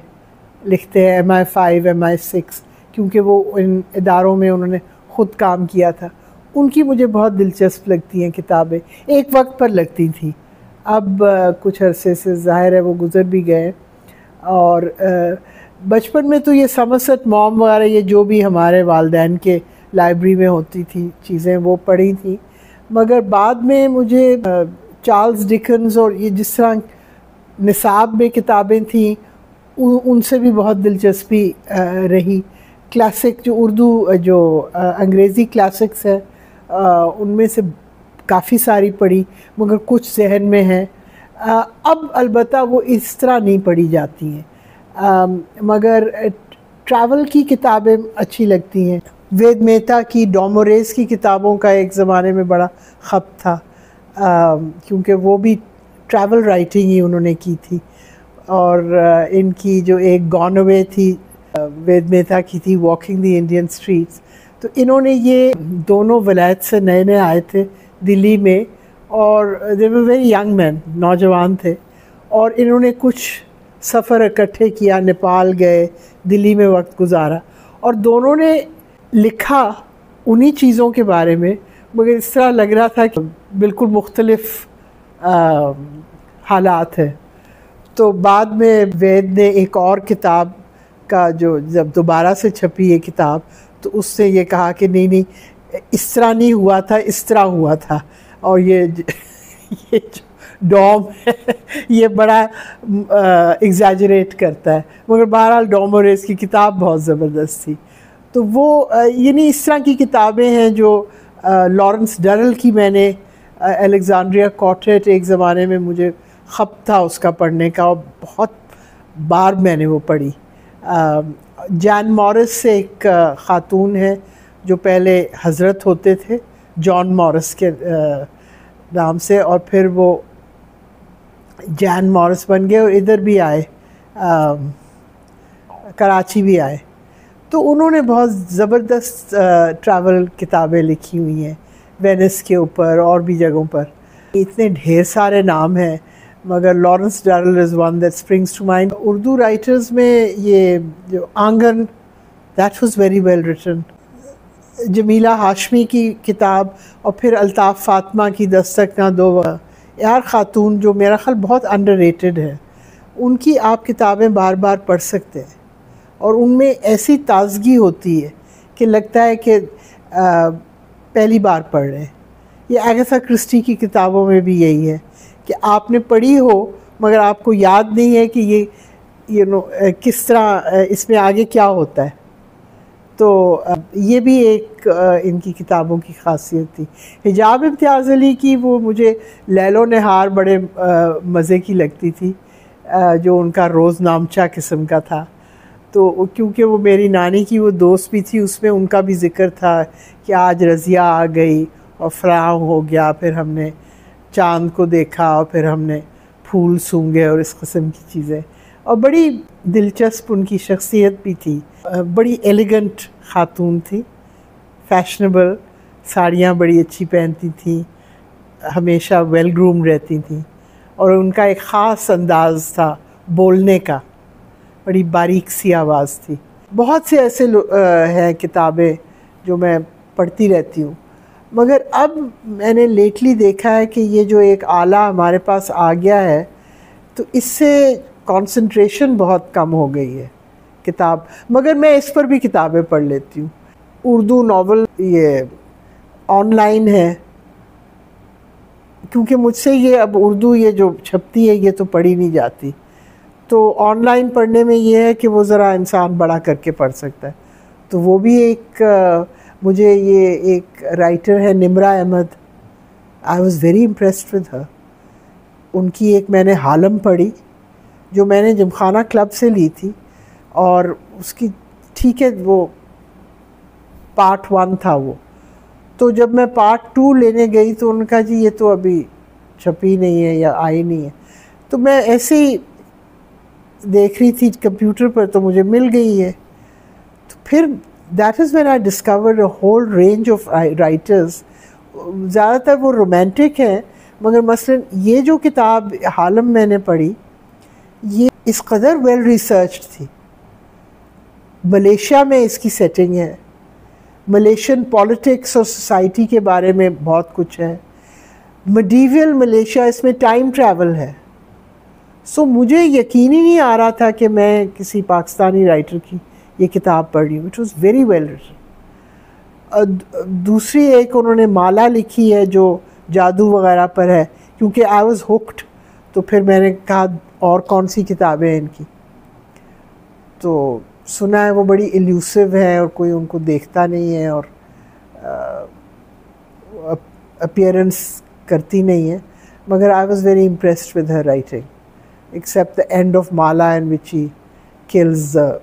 लिखते हैं, MI5 MI6, क्योंकि वो इन इदारों में उन्होंने ख़ुद काम किया था। उनकी मुझे बहुत दिलचस्प लगती हैं किताबें, एक वक्त पर लगती थी। अब कुछ अरसे से ज़ाहिर है वो गुज़र भी गए। और बचपन में तो ये समरसेट मॉम वगैरह, ये जो भी हमारे वालिदैन के लाइब्रेरी में होती थी चीज़ें, वो पढ़ी थी। मगर बाद में मुझे चार्ल्स डिकेंस और ये जिस तरह निसाब में किताबें थीं उनसे भी बहुत दिलचस्पी रही। क्लासिक जो उर्दू जो अंग्रेज़ी क्लासिक्स हैं उनमें से काफ़ी सारी पढ़ी, मगर कुछ जहन में है। अब अलबत्ता वो इस तरह नहीं पढ़ी जाती हैं, मगर ट्रैवल की किताबें अच्छी लगती हैं। वेद मेहता की, डॉमोरेस की किताबों का एक ज़माने में बड़ा खप था, क्योंकि वो भी ट्रैवल राइटिंग ही उन्होंने की थी। और इनकी जो एक गॉन अवे थी वेद मेहता की थी, वॉकिंग द इंडियन स्ट्रीट्स। तो इन्होंने ये दोनों वलायत से नए नए आए थे दिल्ली में, और दे वर वेरी यंग मैन, नौजवान थे, और इन्होंने कुछ सफ़र इकट्ठे किया, नेपाल गए, दिल्ली में वक्त गुजारा, और दोनों ने लिखा उन्हीं चीज़ों के बारे में, मगर इस तरह लग रहा था कि बिल्कुल मुख्तलिफ हालात हैं। तो बाद में वेद ने एक और किताब का, जो जब दोबारा से छपी ये किताब, तो उससे ये कहा कि नहीं नहीं, इस तरह नहीं हुआ था, इस तरह हुआ था। और ये जो डॉम है ये बड़ा एग्जैजरेट करता है, मगर बहरहाल डॉमोरेस की किताब बहुत ज़बरदस्त थी। तो वो यानी इस तरह की किताबें हैं जो लॉरेंस डरल की मैंने अलेक्जेंड्रिया क्वार्टेट एक ज़माने में मुझे खप था उसका पढ़ने का, और बहुत बार मैंने वो पढ़ी। जैन मॉरिस से एक ख़ातून है जो पहले हज़रत होते थे जॉन मॉरिस के नाम से, और फिर वो जैन मॉरिस बन गए और इधर भी आए, कराची भी आए। तो उन्होंने बहुत ज़बरदस्त ट्रैवल किताबें लिखी हुई हैं, वेनिस के ऊपर और भी जगहों पर। इतने ढेर सारे नाम हैं, मगर Lawrence Durrell is one that springs to mind. Urdu writers में ये जो Aangan, that was very well written. Jamila Hashmi की किताब, और फिर अल्ताफ़ फातिमा की दस्तक ना दो यार खातून, जो मेरा ख्याल बहुत अंडररेटेड है। उनकी आप किताबें बार बार पढ़ सकते हैं, और उनमें ऐसी ताज़गी होती है कि लगता है कि पहली बार पढ़ रहे हैं। ये एगाथा क्रिस्टी की किताबों में भी यही है कि आपने पढ़ी हो मगर आपको याद नहीं है कि ये किस तरह इसमें आगे क्या होता है। तो ये भी एक इनकी किताबों की खासियत थी। हिजाब इम्तियाज़ अली की वो मुझे लैलो नहार बड़े मज़े की लगती थी, जो उनका रोज़नामचा किस्म का था। तो क्योंकि वो मेरी नानी की वो दोस्त भी थी, उसमें उनका भी ज़िक्र था कि आज रज़िया आ गई और फराम हो गया, फिर हमने चाँद को देखा और फिर हमने फूल सूंघे और इस किस्म की चीज़ें। और बड़ी दिलचस्प उनकी शख्सियत भी थी, बड़ी एलिगेंट खातून थी, फैशनेबल, साड़ियाँ बड़ी अच्छी पहनती थी, हमेशा वेल ग्रूम रहती थी, और उनका एक ख़ास अंदाज़ था बोलने का, बड़ी बारीक सी आवाज़ थी। बहुत से ऐसे हैं किताबें जो मैं पढ़ती रहती हूँ, मगर अब मैंने लेटली देखा है कि ये जो एक आला हमारे पास आ गया है, तो इससे कंसंट्रेशन बहुत कम हो गई है किताब। मगर मैं इस पर भी किताबें पढ़ लेती हूँ। उर्दू नावल ये ऑनलाइन है, क्योंकि मुझसे ये अब उर्दू ये जो छपती है ये तो पढ़ी नहीं जाती, तो ऑनलाइन पढ़ने में ये है कि वो ज़रा इंसान बड़ा करके पढ़ सकता है। तो वो भी एक मुझे ये एक राइटर है Nimra Ahmed, I was very impressed with her. उनकी एक मैंने हालम पढ़ी जो मैंने जिमखाना क्लब से ली थी, और उसकी ठीक है वो पार्ट 1 था वो, तो जब मैं पार्ट 2 लेने गई तो उनका जी ये तो अभी छपी नहीं है या आई नहीं है। तो मैं ऐसे ही देख रही थी कंप्यूटर पर तो मुझे मिल गई है। तो फिर that is when I discovered a whole range of writers. ज़्यादातर वो रोमांटिक हैं, मगर मसलन ये जो किताब हालम मैंने पढ़ी ये इस कदर वेल रिसर्च्ड थी। मलेशिया में इसकी सेटिंग है, मलेशियन पॉलिटिक्स और सोसाइटी के बारे में बहुत कुछ है, मिडीवियल मलेशिया, इसमें टाइम ट्रैवल है। सो मुझे यकीन ही नहीं आ रहा था कि मैं किसी पाकिस्तानी राइटर की ये किताब पढ़ रही हूँ। It was very well written. दूसरी एक उन्होंने माला लिखी है जो जादू वगैरह पर है, क्योंकि आई वॉज़ हुक्ड, तो फिर मैंने कहा और कौन सी किताबें हैं इनकी। तो सुना है वो बड़ी इल्यूसिव है और कोई उनको देखता नहीं है और अपीयरेंस करती नहीं है, मगर I was very impressed with her writing, except the end of Mala in which he kills the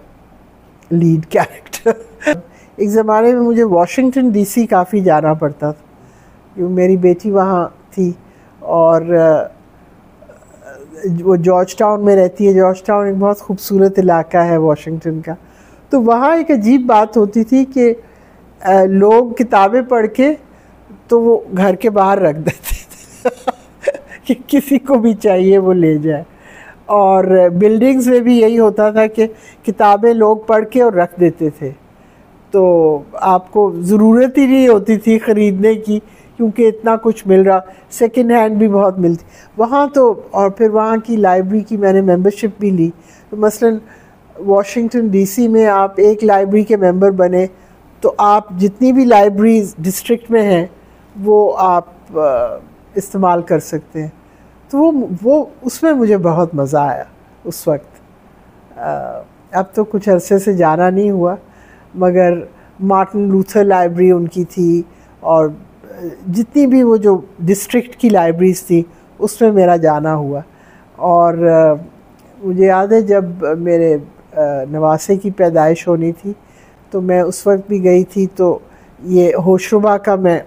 lead character. एक ज़माने में मुझे वाशिंगटन डीसी काफ़ी जाना पड़ता था, क्योंकि मेरी बेटी वहाँ थी और वो जॉर्ज टाउन में रहती है। जॉर्ज टाउन एक बहुत खूबसूरत इलाका है वाशिंगटन का। तो वहाँ एक अजीब बात होती थी कि लोग किताबें पढ़ के तो वो घर के बाहर रख देते थे कि किसी को भी चाहिए वो ले जाए। और बिल्डिंग्स में भी यही होता था कि किताबें लोग पढ़ के और रख देते थे, तो आपको ज़रूरत ही नहीं होती थी ख़रीदने की, क्योंकि इतना कुछ मिल रहा। सेकंड हैंड भी बहुत मिलती वहाँ तो। और फिर वहाँ की लाइब्रेरी की मैंने मेंबरशिप भी ली। तो मसलन वाशिंगटन डीसी में आप एक लाइब्रेरी के मेंबर बने तो आप जितनी भी लाइब्रेरीज डिस्ट्रिक्ट में हैं वो आप इस्तेमाल कर सकते हैं। तो वो उसमें मुझे बहुत मज़ा आया उस वक्त। अब तो कुछ अरसे से जाना नहीं हुआ, मगर मार्टिन लूथर लाइब्रेरी उनकी थी, और जितनी भी वो जो डिस्ट्रिक्ट की लाइब्रेरीज थी उसमें मेरा जाना हुआ। और मुझे याद है जब मेरे नवासे की पैदाइश होनी थी तो मैं उस वक्त भी गई थी, तो ये होशरुबा का मैं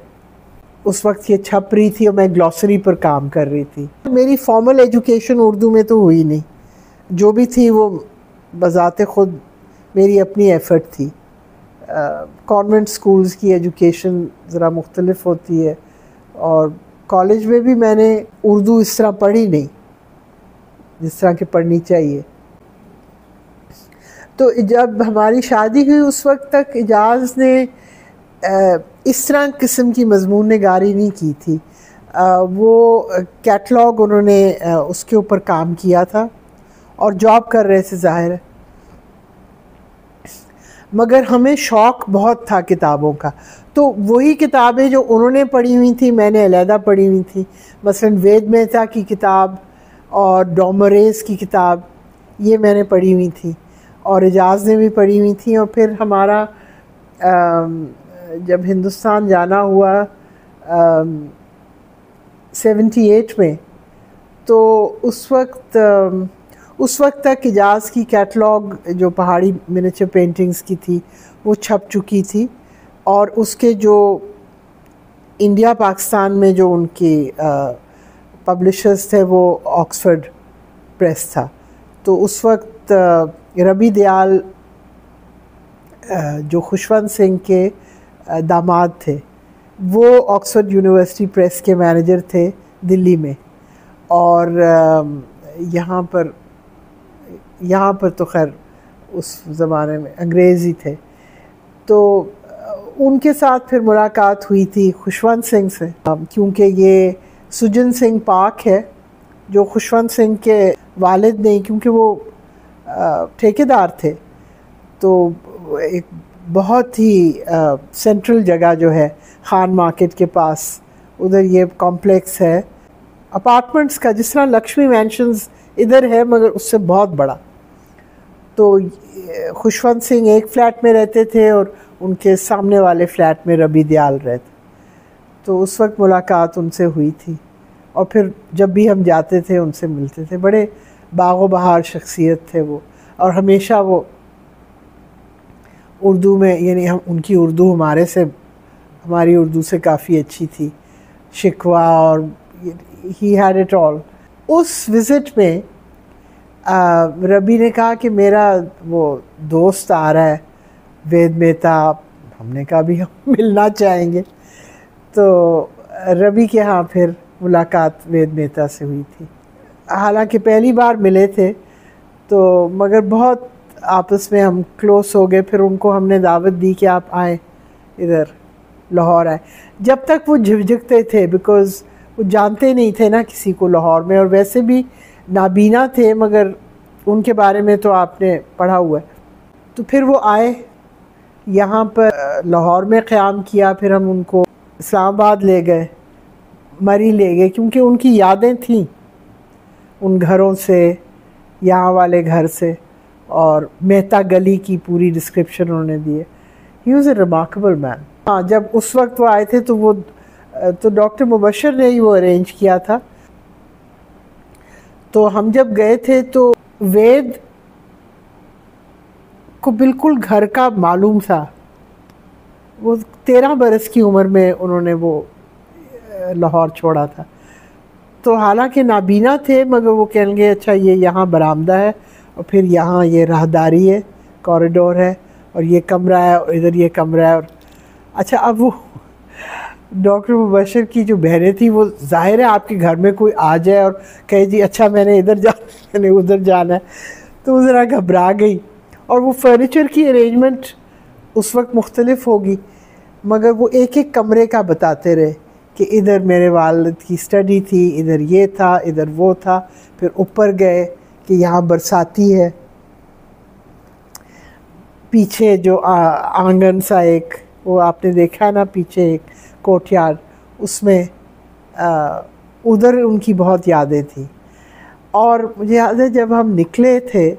उस वक्त ये छप रही थी और मैं ग्लॉसरी पर काम कर रही थी। मेरी फॉर्मल एजुकेशन उर्दू में तो हुई नहीं, जो भी थी वो बज़ाते ख़ुद मेरी अपनी एफ़र्ट थी। कॉन्वेंट स्कूल्स की एजुकेशन ज़रा मुख्तलिफ होती है, और कॉलेज में भी मैंने उर्दू इस तरह पढ़ी नहीं जिस तरह की पढ़नी चाहिए। तो जब हमारी शादी हुई उस वक्त तक इजाज़ ने इस तरह किस्म की मज़मून निगारी नहीं की थी। वो कैटलॉग उन्होंने उसके ऊपर काम किया था और जॉब कर रहे थे ज़ाहिर है, मगर हमें शौक़ बहुत था किताबों का। तो वही किताबें जो उन्होंने पढ़ी हुई थी मैंने अलहदा पढ़ी हुई थी। मसलन वेद मेहता की किताब और डॉमरेस की किताब ये मैंने पढ़ी हुई थी, और इजाज़ ने भी पढ़ी हुई थी। और फिर हमारा जब हिंदुस्तान जाना हुआ 78 में, तो उस वक्त तक इजाज़ की कैटलॉग जो पहाड़ी मिनिएचर पेंटिंग्स की थी वो छप चुकी थी, और उसके जो इंडिया पाकिस्तान में जो उनके पब्लिशर्स थे वो ऑक्सफोर्ड प्रेस था। तो उस वक्त रबी दयाल जो खुशवंत सिंह के दामाद थे वो ऑक्सफोर्ड यूनिवर्सिटी प्रेस के मैनेजर थे दिल्ली में, और यहाँ पर तो खैर उस ज़माने में अंग्रेज़ ही थे। तो उनके साथ फिर मुलाकात हुई थी खुशवंत सिंह से, क्योंकि ये सुजन सिंह पाक है जो खुशवंत सिंह के वालिद नहीं, क्योंकि वो ठेकेदार थे। तो एक बहुत ही सेंट्रल जगह जो है खान मार्केट के पास, उधर ये कॉम्प्लेक्स है अपार्टमेंट्स का, जिस तरह लक्ष्मी मैंशंस इधर है मगर उससे बहुत बड़ा। तो खुशवंत सिंह एक फ़्लैट में रहते थे और उनके सामने वाले फ़्लैट में रवि दयाल रहते। तो उस वक्त मुलाकात उनसे हुई थी और फिर जब भी हम जाते थे उनसे मिलते थे। बड़े बागो बहार शख्सियत थे वो, और हमेशा वो उर्दू में, यानी हम उनकी उर्दू हमारी उर्दू से काफ़ी अच्छी थी, शिकवा और ही हैड इट ऑल। उस विज़िट में रबी ने कहा कि मेरा वो दोस्त आ रहा है वेद मेहता, हमने कहा भी हम मिलना चाहेंगे। तो रबी के यहाँ फिर मुलाकात वेद मेहता से हुई थी। हालांकि पहली बार मिले थे तो मगर बहुत आपस में हम क्लोज हो गए। फिर उनको हमने दावत दी कि आप आए इधर, लाहौर आए। जब तक वो झिझकते थे, बिकॉज़ वो जानते नहीं थे ना किसी को लाहौर में, और वैसे भी नाबीना थे, मगर उनके बारे में तो आपने पढ़ा हुआ है। तो फिर वो आए यहाँ पर, लाहौर में क़याम किया। फिर हम उनको इस्लामाबाद ले गए, मरी ले गए, क्योंकि उनकी यादें थीं उन घरों से, यहाँ वाले घर से, और मेहता गली की पूरी डिस्क्रिप्शन उन्होंने दी है। He was A remarkable man. हाँ, जब उस वक्त वो आए थे तो डॉक्टर मुबशर ने ही वो अरेंज किया था। तो हम जब गए थे तो वेद को बिल्कुल घर का मालूम था। वो 13 बरस की उम्र में उन्होंने वो लाहौर छोड़ा था। तो हालांकि नाबीना थे, मगर वो कहेंगे अच्छा ये यहाँ बरामदा है और फिर यहाँ ये राहदारी है, कॉरिडोर है, और ये कमरा है और इधर ये कमरा है। और अच्छा, अब वो डॉक्टर मुबशर की जो बहनें थी, वो जाहिर है आपके घर में कोई आ जाए और कहे जी अच्छा मैंने इधर जाना मैंने उधर जाना है, तो वो ज़रा घबरा गई। और वो फर्नीचर की अरेंजमेंट उस वक्त मुख्तलिफ होगी, मगर वो एक एक कमरे का बताते रहे कि इधर मेरे वालिद की स्टडी थी, इधर ये था, इधर वो था। फिर ऊपर गए कि यहाँ बरसाती है, पीछे जो आंगन सा एक, वो आपने देखा ना पीछे एक कोर्टयार्ड, उसमें उधर उनकी बहुत यादें थी। और मुझे याद है जब हम निकले थे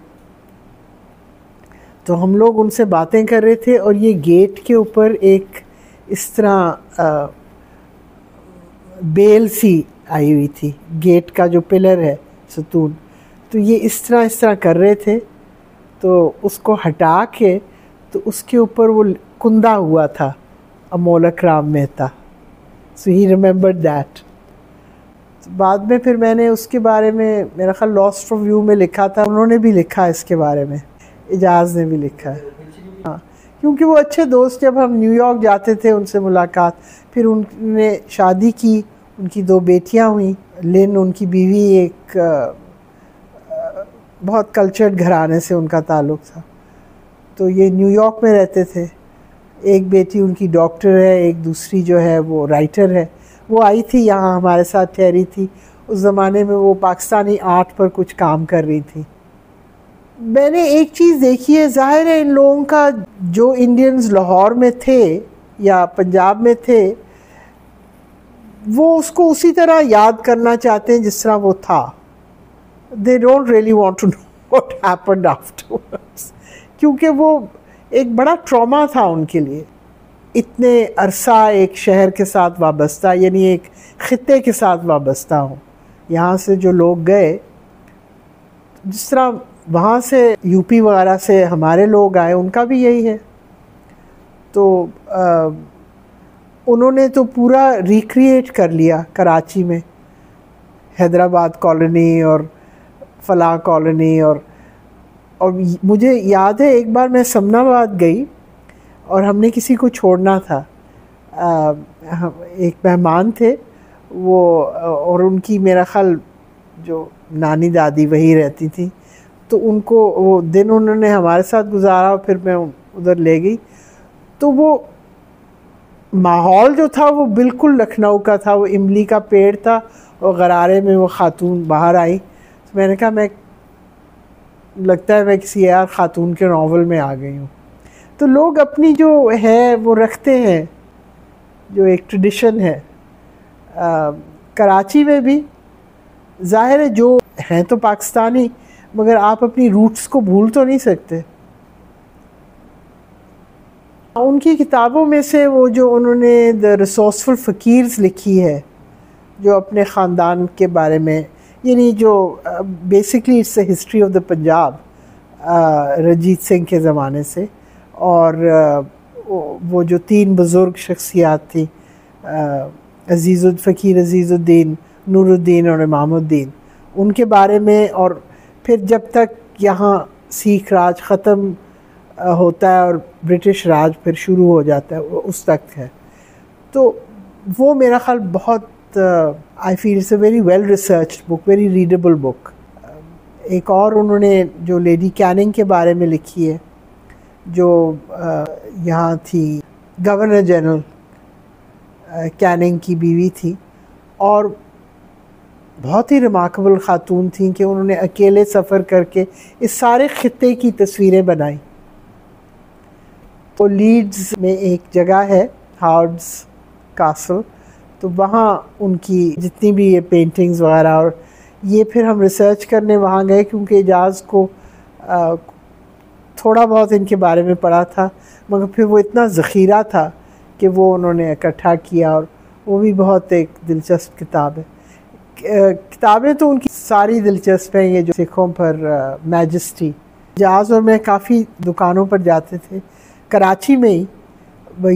तो हम लोग उनसे बातें कर रहे थे, और ये गेट के ऊपर एक इस तरह बेल सी आई हुई थी, गेट का जो पिलर है, सतून, तो ये इस तरह कर रहे थे। तो उसको हटा के तो उसके ऊपर वो कुंदा हुआ था, अमोलक राम मेहता। सो ही रिमेंबर्ड दैट। बाद में फिर मैंने उसके बारे में, मेरा ख्याल लॉस्ट फ्रॉम व्यू में लिखा था, उन्होंने भी लिखा इसके बारे में, एजाज ने भी लिखा है। हाँ, क्योंकि वो अच्छे दोस्त, जब हम न्यूयॉर्क जाते थे उनसे मुलाकात, फिर उनने शादी की, उनकी 2 बेटियां हुई। लिन उनकी बीवी, एक बहुत कल्चर्ड घराने से उनका ताल्लुक़ था, तो ये न्यूयॉर्क में रहते थे। एक बेटी उनकी डॉक्टर है, एक दूसरी जो है वो राइटर है। वो आई थी यहाँ हमारे साथ, ठहरी थी। उस ज़माने में वो पाकिस्तानी आर्ट पर कुछ काम कर रही थी। मैंने एक चीज़ देखी है, ज़ाहिर है इन लोगों का, जो इंडियंस लाहौर में थे या पंजाब में थे, वो उसको उसी तरह याद करना चाहते हैं जिस तरह वो था। They don't really want to know what happened afterwards, क्योंकि वो एक बड़ा ट्रॉमा था उनके लिए। इतने अरसा एक शहर के साथ वाबस्ता, यानी एक ख़ित्ते के साथ वाबस्ता हूँ। यहाँ से जो लोग गए, जिस तरह वहाँ से यूपी वगैरह से हमारे लोग आए, उनका भी यही है। तो उन्होंने तो पूरा रिक्रिएट कर लिया कराची में, हैदराबाद कॉलोनी और फलाह कॉलोनी। और मुझे याद है एक बार मैं समनाबाद गई और हमने किसी को छोड़ना था। एक मेहमान थे वो, और उनकी मेरा ख्याल जो नानी दादी वही रहती थी, तो उनको वो दिन उन्होंने हमारे साथ गुजारा, और फिर मैं उधर ले गई। तो वो माहौल जो था वो बिल्कुल लखनऊ का था। वो इमली का पेड़ था और गरारे में वो खातून बाहर आई। तो मैंने कहा, मैं लगता है मैं किसी यार खातून के नावल में आ गई हूँ। तो लोग अपनी जो है वो रखते हैं, जो एक ट्रेडिशन है। कराची में भी ज़ाहिर है जो हैं तो पाकिस्तानी, मगर आप अपनी रूट्स को भूल तो नहीं सकते। उनकी किताबों में से वो जो उन्होंने द रिसोर्सफुल फ़कीर्स लिखी है, जो अपने ख़ानदान के बारे में, यानी जो basically it's the history of the Punjab Ranjit Singh के ज़माने से, और वो जो 3 बुज़ुर्ग शख्सियात थी, फ़कीर अज़ीज़ुद्दीन, नूरुद्दीन और इमामुद्दीन, उनके बारे में, और फिर जब तक यहाँ सिख राज ख़त्म होता है और ब्रिटिश राज फिर शुरू हो जाता है, उस तक है। तो वो मेरा ख़्याल बहुत I feel it's a very well researched book, very readable book. एक और उन्होंने जो लेडी कैनिंग के बारे में लिखी है, जो यहाँ थी, गवर्नर जनरल कैनिंग की बीवी थी, और बहुत ही रिमार्केबल ख़ातून थी कि उन्होंने अकेले सफ़र करके इस सारे ख़ित्ते की तस्वीरें बनाई। तो लीड्स में एक जगह है हार्ड्स कासल, तो वहाँ उनकी जितनी भी ये पेंटिंग्स वगैरह, और ये फिर हम रिसर्च करने वहाँ गए क्योंकि एजाज़ को थोड़ा बहुत इनके बारे में पढ़ा था, मगर फिर वो इतना ज़ख़ीरा था कि वो उन्होंने इकट्ठा किया, और वो भी बहुत एक दिलचस्प किताब है। किताबें तो उनकी सारी दिलचस्प हैं, ये जो सिखों पर मैजेस्टी। एजाज़ और मैं काफ़ी दुकानों पर जाते थे कराची में ही,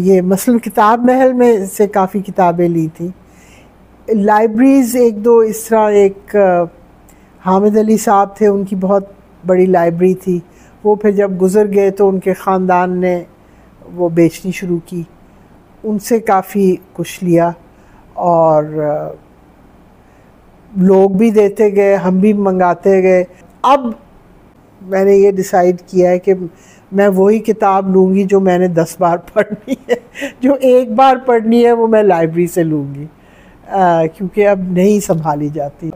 ये मसलन किताब महल में से काफ़ी किताबें ली थी। लाइब्रेरीज़ एक दो इस तरह, एक हामिद अली साहब थे, उनकी बहुत बड़ी लाइब्रेरी थी, वो फिर जब गुज़र गए तो उनके ख़ानदान ने वो बेचनी शुरू की, उनसे काफ़ी कुछ लिया, और लोग भी देते गए, हम भी मंगाते गए। अब मैंने ये डिसाइड किया है कि मैं वही किताब लूँगी जो मैंने 10 बार पढ़नी है, जो एक बार पढ़नी है वो मैं लाइब्रेरी से लूँगी, क्योंकि अब नहीं संभाली जाती।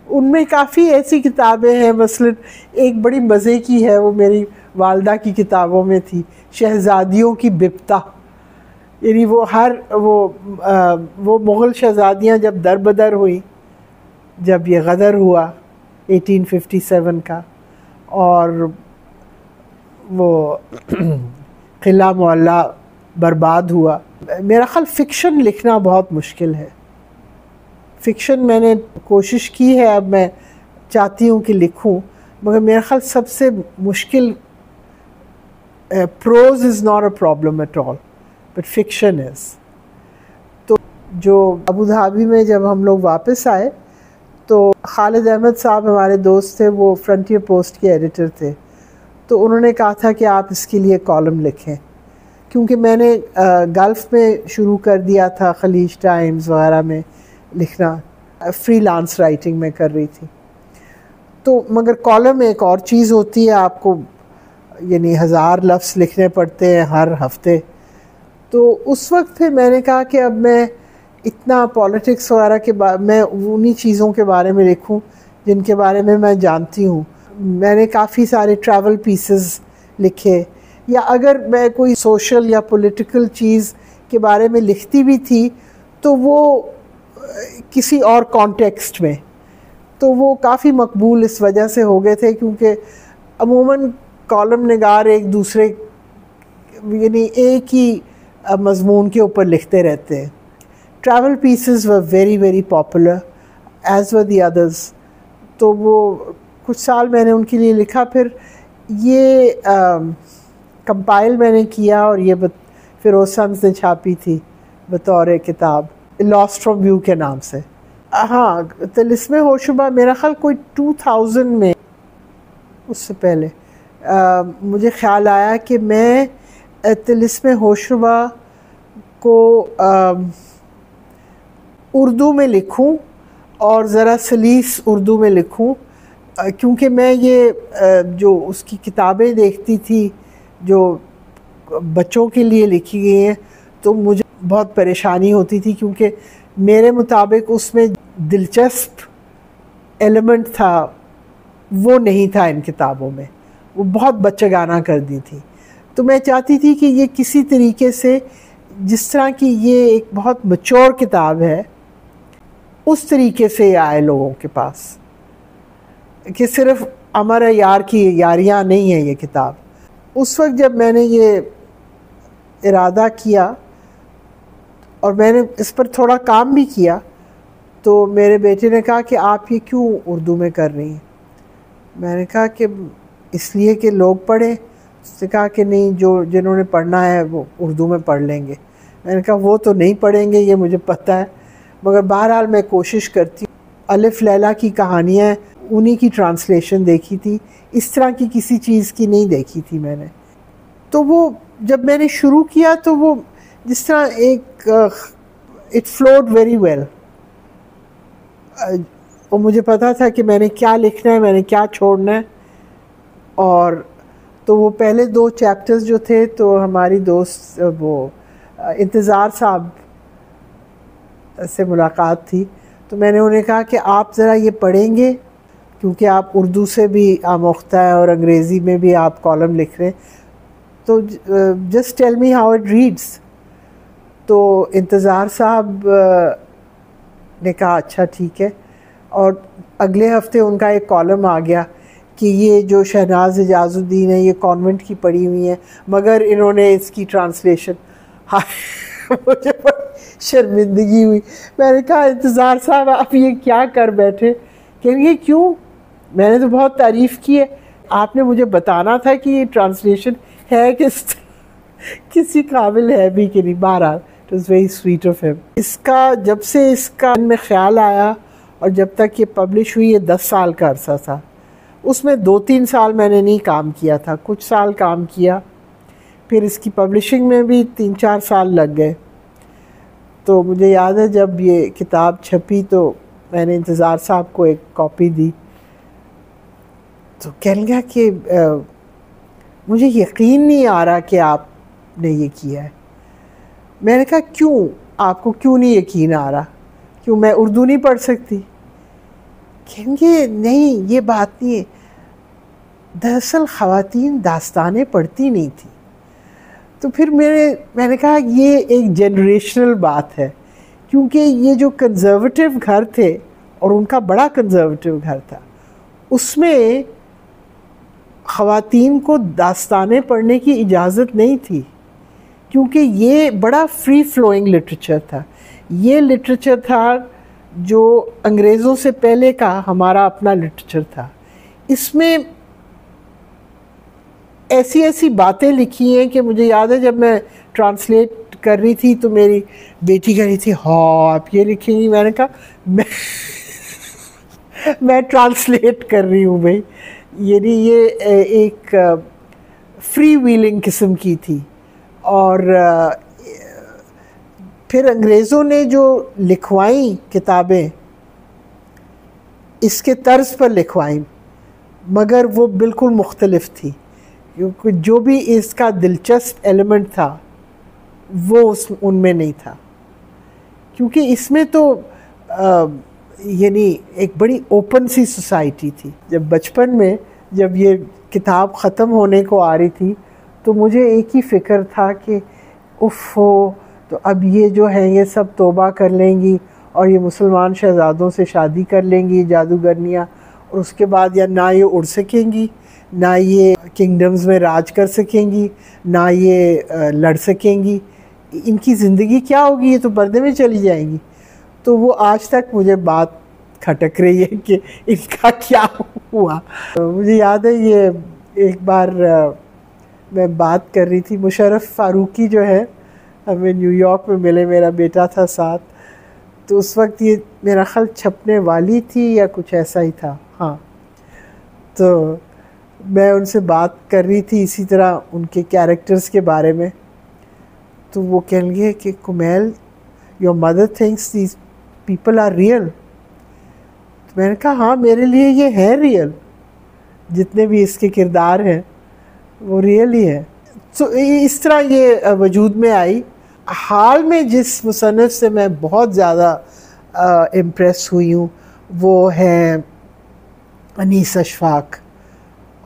उनमें काफ़ी ऐसी किताबें हैं, मसलन एक बड़ी मज़े की है, वो मेरी वालदा की किताबों में थी, शहज़ादियों की बिपता। यानी वो वो मुग़ल शहज़ादियाँ जब दरबदर हुई, जब ये गदर हुआ 1857 का, और वो किला मोहल्ला बर्बाद हुआ। मेरा ख़्याल फ़िक्शन लिखना बहुत मुश्किल है। फ़िक्शन मैंने कोशिश की है, अब मैं चाहती हूँ कि लिखूँ, मगर मेरा ख़्याल सबसे मुश्किल, pros is not a problem at all, but fiction is. तो जो अबू धाबी में जब हम लोग वापस आए, तो खालिद अहमद साहब हमारे दोस्त थे, वो फ्रंटियर पोस्ट के एडिटर थे, तो उन्होंने कहा था कि आप इसके लिए कॉलम लिखें, क्योंकि मैंने गल्फ़ में शुरू कर दिया था, खलीज टाइम्स वगैरह में लिखना, फ्रीलांस राइटिंग में कर रही थी। तो मगर कॉलम एक और चीज़ होती है, आपको यानी 1000 लफ्ज़ लिखने पड़ते हैं हर हफ्ते। तो उस वक्त फिर मैंने कहा कि अब मैं इतना पॉलिटिक्स वगैरह के मैं उन्हीं चीज़ों के बारे में लिखूं जिनके बारे में मैं जानती हूँ। मैंने काफ़ी सारे ट्रैवल पीसेस लिखे, या अगर मैं कोई सोशल या पॉलिटिकल चीज़ के बारे में लिखती भी थी तो वो किसी और कॉन्टेक्स्ट में, तो वो काफ़ी मकबूल इस वजह से हो गए थे क्योंकि अमूमन कॉलम निगार एक दूसरे यानी एक ही मज़मून के ऊपर लिखते रहते हैं। Travel pieces were very very popular as were the others, तो वो कुछ साल मैंने उनके लिए लिखा। फिर ये कंपाइल मैंने किया और ये फिरोज़ शम्स ने छापी थी बतौर किताब, लॉस्ट फ्रॉम व्यू के नाम से। हाँ, तिलिस्मे होशरुबा मेरा ख़्याल कोई 2000 में, उससे पहले मुझे ख़्याल आया कि मैं तिलिस्मे होशरुबा को उर्दू में लिखूं और ज़रा सलीस उर्दू में लिखूं, क्योंकि मैं ये जो उसकी किताबें देखती थी जो बच्चों के लिए लिखी गई हैं, तो मुझे बहुत परेशानी होती थी क्योंकि मेरे मुताबिक उसमें दिलचस्प एलिमेंट था वो नहीं था इन किताबों में, वो बहुत बच्चेगाना कर दी थी। तो मैं चाहती थी कि ये किसी तरीके से, जिस तरह की ये एक बहुत मैच्योर किताब है, उस तरीके से आए लोगों के पास कि सिर्फ अमर यार की यारियाँ नहीं है ये किताब। उस वक्त जब मैंने ये इरादा किया और मैंने इस पर थोड़ा काम भी किया, तो मेरे बेटे ने कहा कि आप ये क्यों उर्दू में कर रही हैं। मैंने कहा कि इसलिए कि लोग पढ़ें। उसने कहा कि नहीं, जिन्होंने पढ़ना है वो उर्दू में पढ़ लेंगे। मैंने कहा वो तो नहीं पढ़ेंगे, ये मुझे पता है, मगर बहरहाल मैं कोशिश करती हूँ। अलिफ लैला की कहानियाँ उन्हीं की ट्रांसलेशन देखी थी, इस तरह की किसी चीज़ की नहीं देखी थी मैंने। तो वो जब मैंने शुरू किया तो वो जिस तरह इट फ्लोड वेरी वेल। और मुझे पता था कि मैंने क्या लिखना है, मैंने क्या छोड़ना है। और तो वो पहले 2 चैप्टर्स जो थे, तो हमारी दोस्त वो इंतज़ार साहब से मुलाकात थी, तो मैंने उन्हें कहा कि आप ज़रा ये पढ़ेंगे, क्योंकि आप उर्दू से भी आमोख्ता है और अंग्रेज़ी में भी आप कॉलम लिख रहे हैं, तो just tell me how it reads. तो इंतज़ार साहब ने कहा अच्छा ठीक है। और अगले हफ्ते उनका एक कॉलम आ गया कि ये जो शहनाज एजाजुद्दीन है ये कॉन्वेंट की पढ़ी हुई हैं, मगर इन्होंने इसकी ट्रांसलेशन मुझे बड़ी शर्मिंदगी हुई। मैंने कहा इंतज़ार साहब आप ये क्या कर बैठे। कहेंगे क्यों, मैंने तो बहुत तारीफ़ की है, आपने मुझे बताना था कि ये ट्रांसलेशन है किसी काबिल है भी कि नहीं। बहरहाल it was very sweet of him. इसका जब से इसका में ख्याल आया और जब तक ये पब्लिश हुई, ये 10 साल का अरसा था। उसमें 2-3 साल मैंने नहीं काम किया था, कुछ साल काम किया, फिर इसकी पब्लिशिंग में भी 3-4 साल लग गए। तो मुझे याद है जब ये किताब छपी तो मैंने इंतज़ार साहब को एक कॉपी दी, तो कहने लगा कि मुझे यकीन नहीं आ रहा कि आपने ये किया है। मैंने कहा क्यों, आपको क्यों नहीं यकीन आ रहा, क्यों मैं उर्दू नहीं पढ़ सकती। कहेंगे नहीं ये बात नहीं है, दरअसल ख़वातीन दास्तानें पढ़ती नहीं थी। तो फिर मैंने कहा ये एक जनरेशनल बात है, क्योंकि ये जो कंजर्वेटिव घर थे और उनका बड़ा कंजर्वेटिव घर था, उसमें ख़वातीन को दास्तानें पढ़ने की इजाज़त नहीं थी, क्योंकि ये बड़ा फ्री फ्लोइंग लिटरेचर था। ये लिटरेचर था जो अंग्रेज़ों से पहले का हमारा अपना लिटरेचर था। इसमें ऐसी ऐसी बातें लिखी हैं कि मुझे याद है जब मैं ट्रांसलेट कर रही थी तो मेरी बेटी कह रही थी हाँ आप ये लिखेंगी। मैंने कहा मैं ट्रांसलेट कर रही हूँ भाई, यानी ये एक फ्री व्हीलिंग किस्म की थी। और फिर अंग्रेज़ों ने जो लिखवाई किताबें इसके तर्ज पर लिखवाई, मगर वो बिल्कुल मुख्तलिफ थी, क्योंकि जो भी इसका दिलचस्प एलिमेंट था वो उनमें नहीं था। क्योंकि इसमें तो यानी एक बड़ी ओपन सी सोसाइटी थी। जब बचपन में जब ये किताब ख़त्म होने को आ रही थी तो मुझे एक ही फ़िक्र था कि उफ़ हो, तो अब ये जो है ये सब तौबा कर लेंगी और ये मुसलमान शहज़ादों से शादी कर लेंगी जादूगरनियाँ, और उसके बाद या ना ये उड़ सकेंगी, ना ये किंगडम्स में राज कर सकेंगी, ना ये लड़ सकेंगी, इनकी ज़िंदगी क्या होगी, ये तो पर्दे में चली जाएंगी। तो वो आज तक मुझे बात खटक रही है कि इनका क्या हुआ। तो मुझे याद है ये एक बार मैं बात कर रही थी, मुशर्रफ फ़ारूकी जो है हमें न्यूयॉर्क में मिले, मेरा बेटा था साथ, तो उस वक्त ये मेरा ख्याल छपने वाली थी या कुछ ऐसा ही था। हाँ, तो मैं उनसे बात कर रही थी इसी तरह उनके कैरेक्टर्स के बारे में, तो वो कह लगे कि Kumail your mother thinks these people are real. तो मैंने कहा हाँ मेरे लिए ये है रियल, जितने भी इसके किरदार हैं वो रियल ही है। तो इस तरह ये वजूद में आई। हाल में जिस मुसन्निफ़ से मैं बहुत ज़्यादा इम्प्रेस हुई हूँ वो है अनीस अशफाक,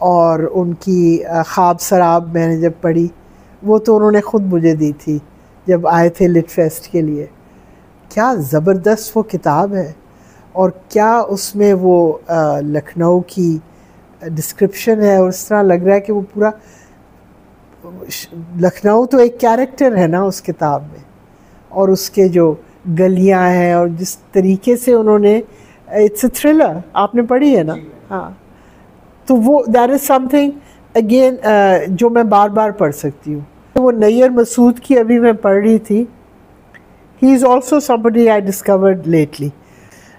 और उनकी ख्वाब सराब मैंने जब पढ़ी, वो तो उन्होंने ख़ुद मुझे दी थी जब आए थे लिट फेस्ट के लिए। क्या ज़बरदस्त वो किताब है। और क्या उसमें वो लखनऊ की डिस्क्रिप्शन है, और इस तरह लग रहा है कि वो पूरा लखनऊ तो एक कैरेक्टर है ना उस किताब में, और उसके जो गलियां हैं और जिस तरीके से उन्होंने, इट्स अ थ्रिलर, आपने पढ़ी है ना? हाँ, तो वो दैट इज़ समथिंग अगेन जो मैं बार बार पढ़ सकती हूँ। तो वो नैयर मसूद की अभी मैं पढ़ रही थी, he is also somebody I discovered lately.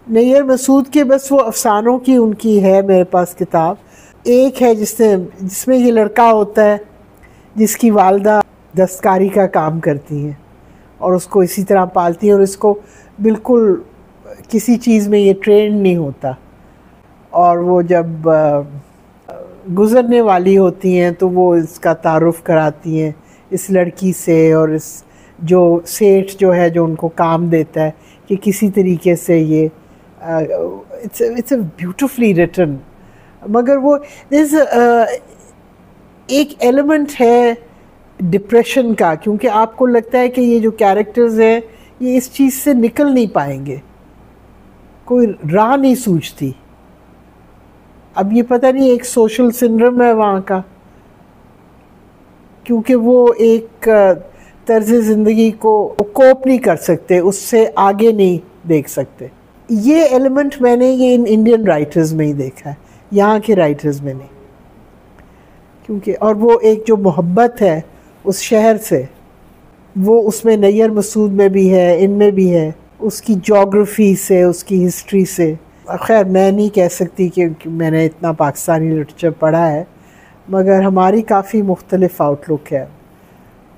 Nayyar Masood के बस वो अफसानों की उनकी है मेरे पास किताब। एक है जिसमें ये लड़का होता है जिसकी वालदा दस्तकारी का काम करती हैं और उसको इसी तरह पालती हैं, और इसको बिल्कुल किसी चीज़ में ये ट्रेंड नहीं होता, और वो जब गुज़रने वाली होती हैं तो वो इसका तारुफ़ कराती हैं इस लड़की से, और इस जो सेठ जो है जो उनको काम देता है कि किसी तरीके से ये इट्स अ ब्यूटिफुली रिटन। मगर वो एक एलिमेंट है डिप्रेशन का, क्योंकि आपको लगता है कि ये जो कैरेक्टर्स हैं ये इस चीज़ से निकल नहीं पाएंगे, कोई राह नहीं सूझती। अब ये पता नहीं एक सोशल सिंड्रोम है वहाँ का, क्योंकि वो एक तर्ज़ ज़िंदगी को कोप नहीं कर सकते, उससे आगे नहीं देख सकते। ये एलिमेंट मैंने ये इन इंडियन राइटर्स में ही देखा है, यहाँ के राइटर्स में नहीं। क्योंकि और वो एक जो मोहब्बत है उस शहर से, वो उसमें नैयर मसूद में भी है, इनमें भी है, उसकी जोग्राफ़ी से, उसकी हिस्ट्री से। खैर मैं नहीं कह सकती कि मैंने इतना पाकिस्तानी लिटरेचर पढ़ा है, मगर हमारी काफ़ी मुख्तलिफ आउटलुक है।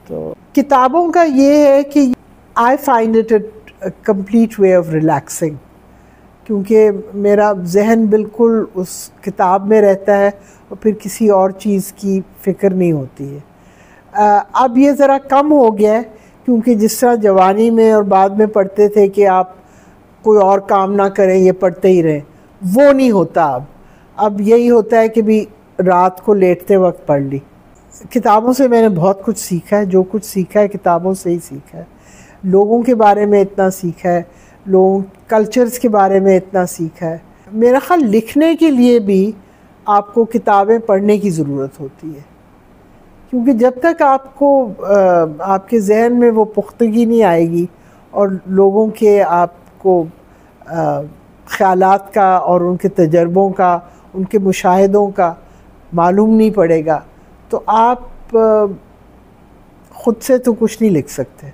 तो किताबों का ये है कि I find it a complete way of relaxing, क्योंकि मेरा जहन बिल्कुल उस किताब में रहता है और फिर किसी और चीज़ की फ़िक्र नहीं होती है। अब ये ज़रा कम हो गया है, क्योंकि जिस तरह जवानी में और बाद में पढ़ते थे कि आप कोई और काम ना करें, ये पढ़ते ही रहें, वो नहीं होता अब यही होता है कि भी रात को लेटते वक्त पढ़ ली। किताबों से मैंने बहुत कुछ सीखा है, जो कुछ सीखा है किताबों से ही सीखा है। लोगों के बारे में इतना सीखा है, लोगों कल्चर्स के बारे में इतना सीखा है। मेरा ख्याल लिखने के लिए भी आपको किताबें पढ़ने की ज़रूरत होती है, क्योंकि जब तक आपको आपके जहन में वो पुख्तगी नहीं आएगी और लोगों के आपको ख़यालात का और उनके तजर्बों का, उनके मुशाहिदों का मालूम नहीं पड़ेगा, तो आप ख़ुद से तो कुछ नहीं लिख सकते।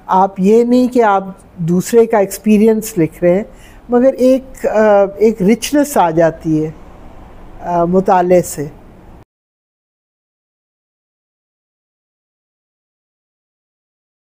आप ये नहीं कि आप दूसरे का एक्सपीरियंस लिख रहे हैं, मगर एक रिचनेस आ जाती है मुताले से।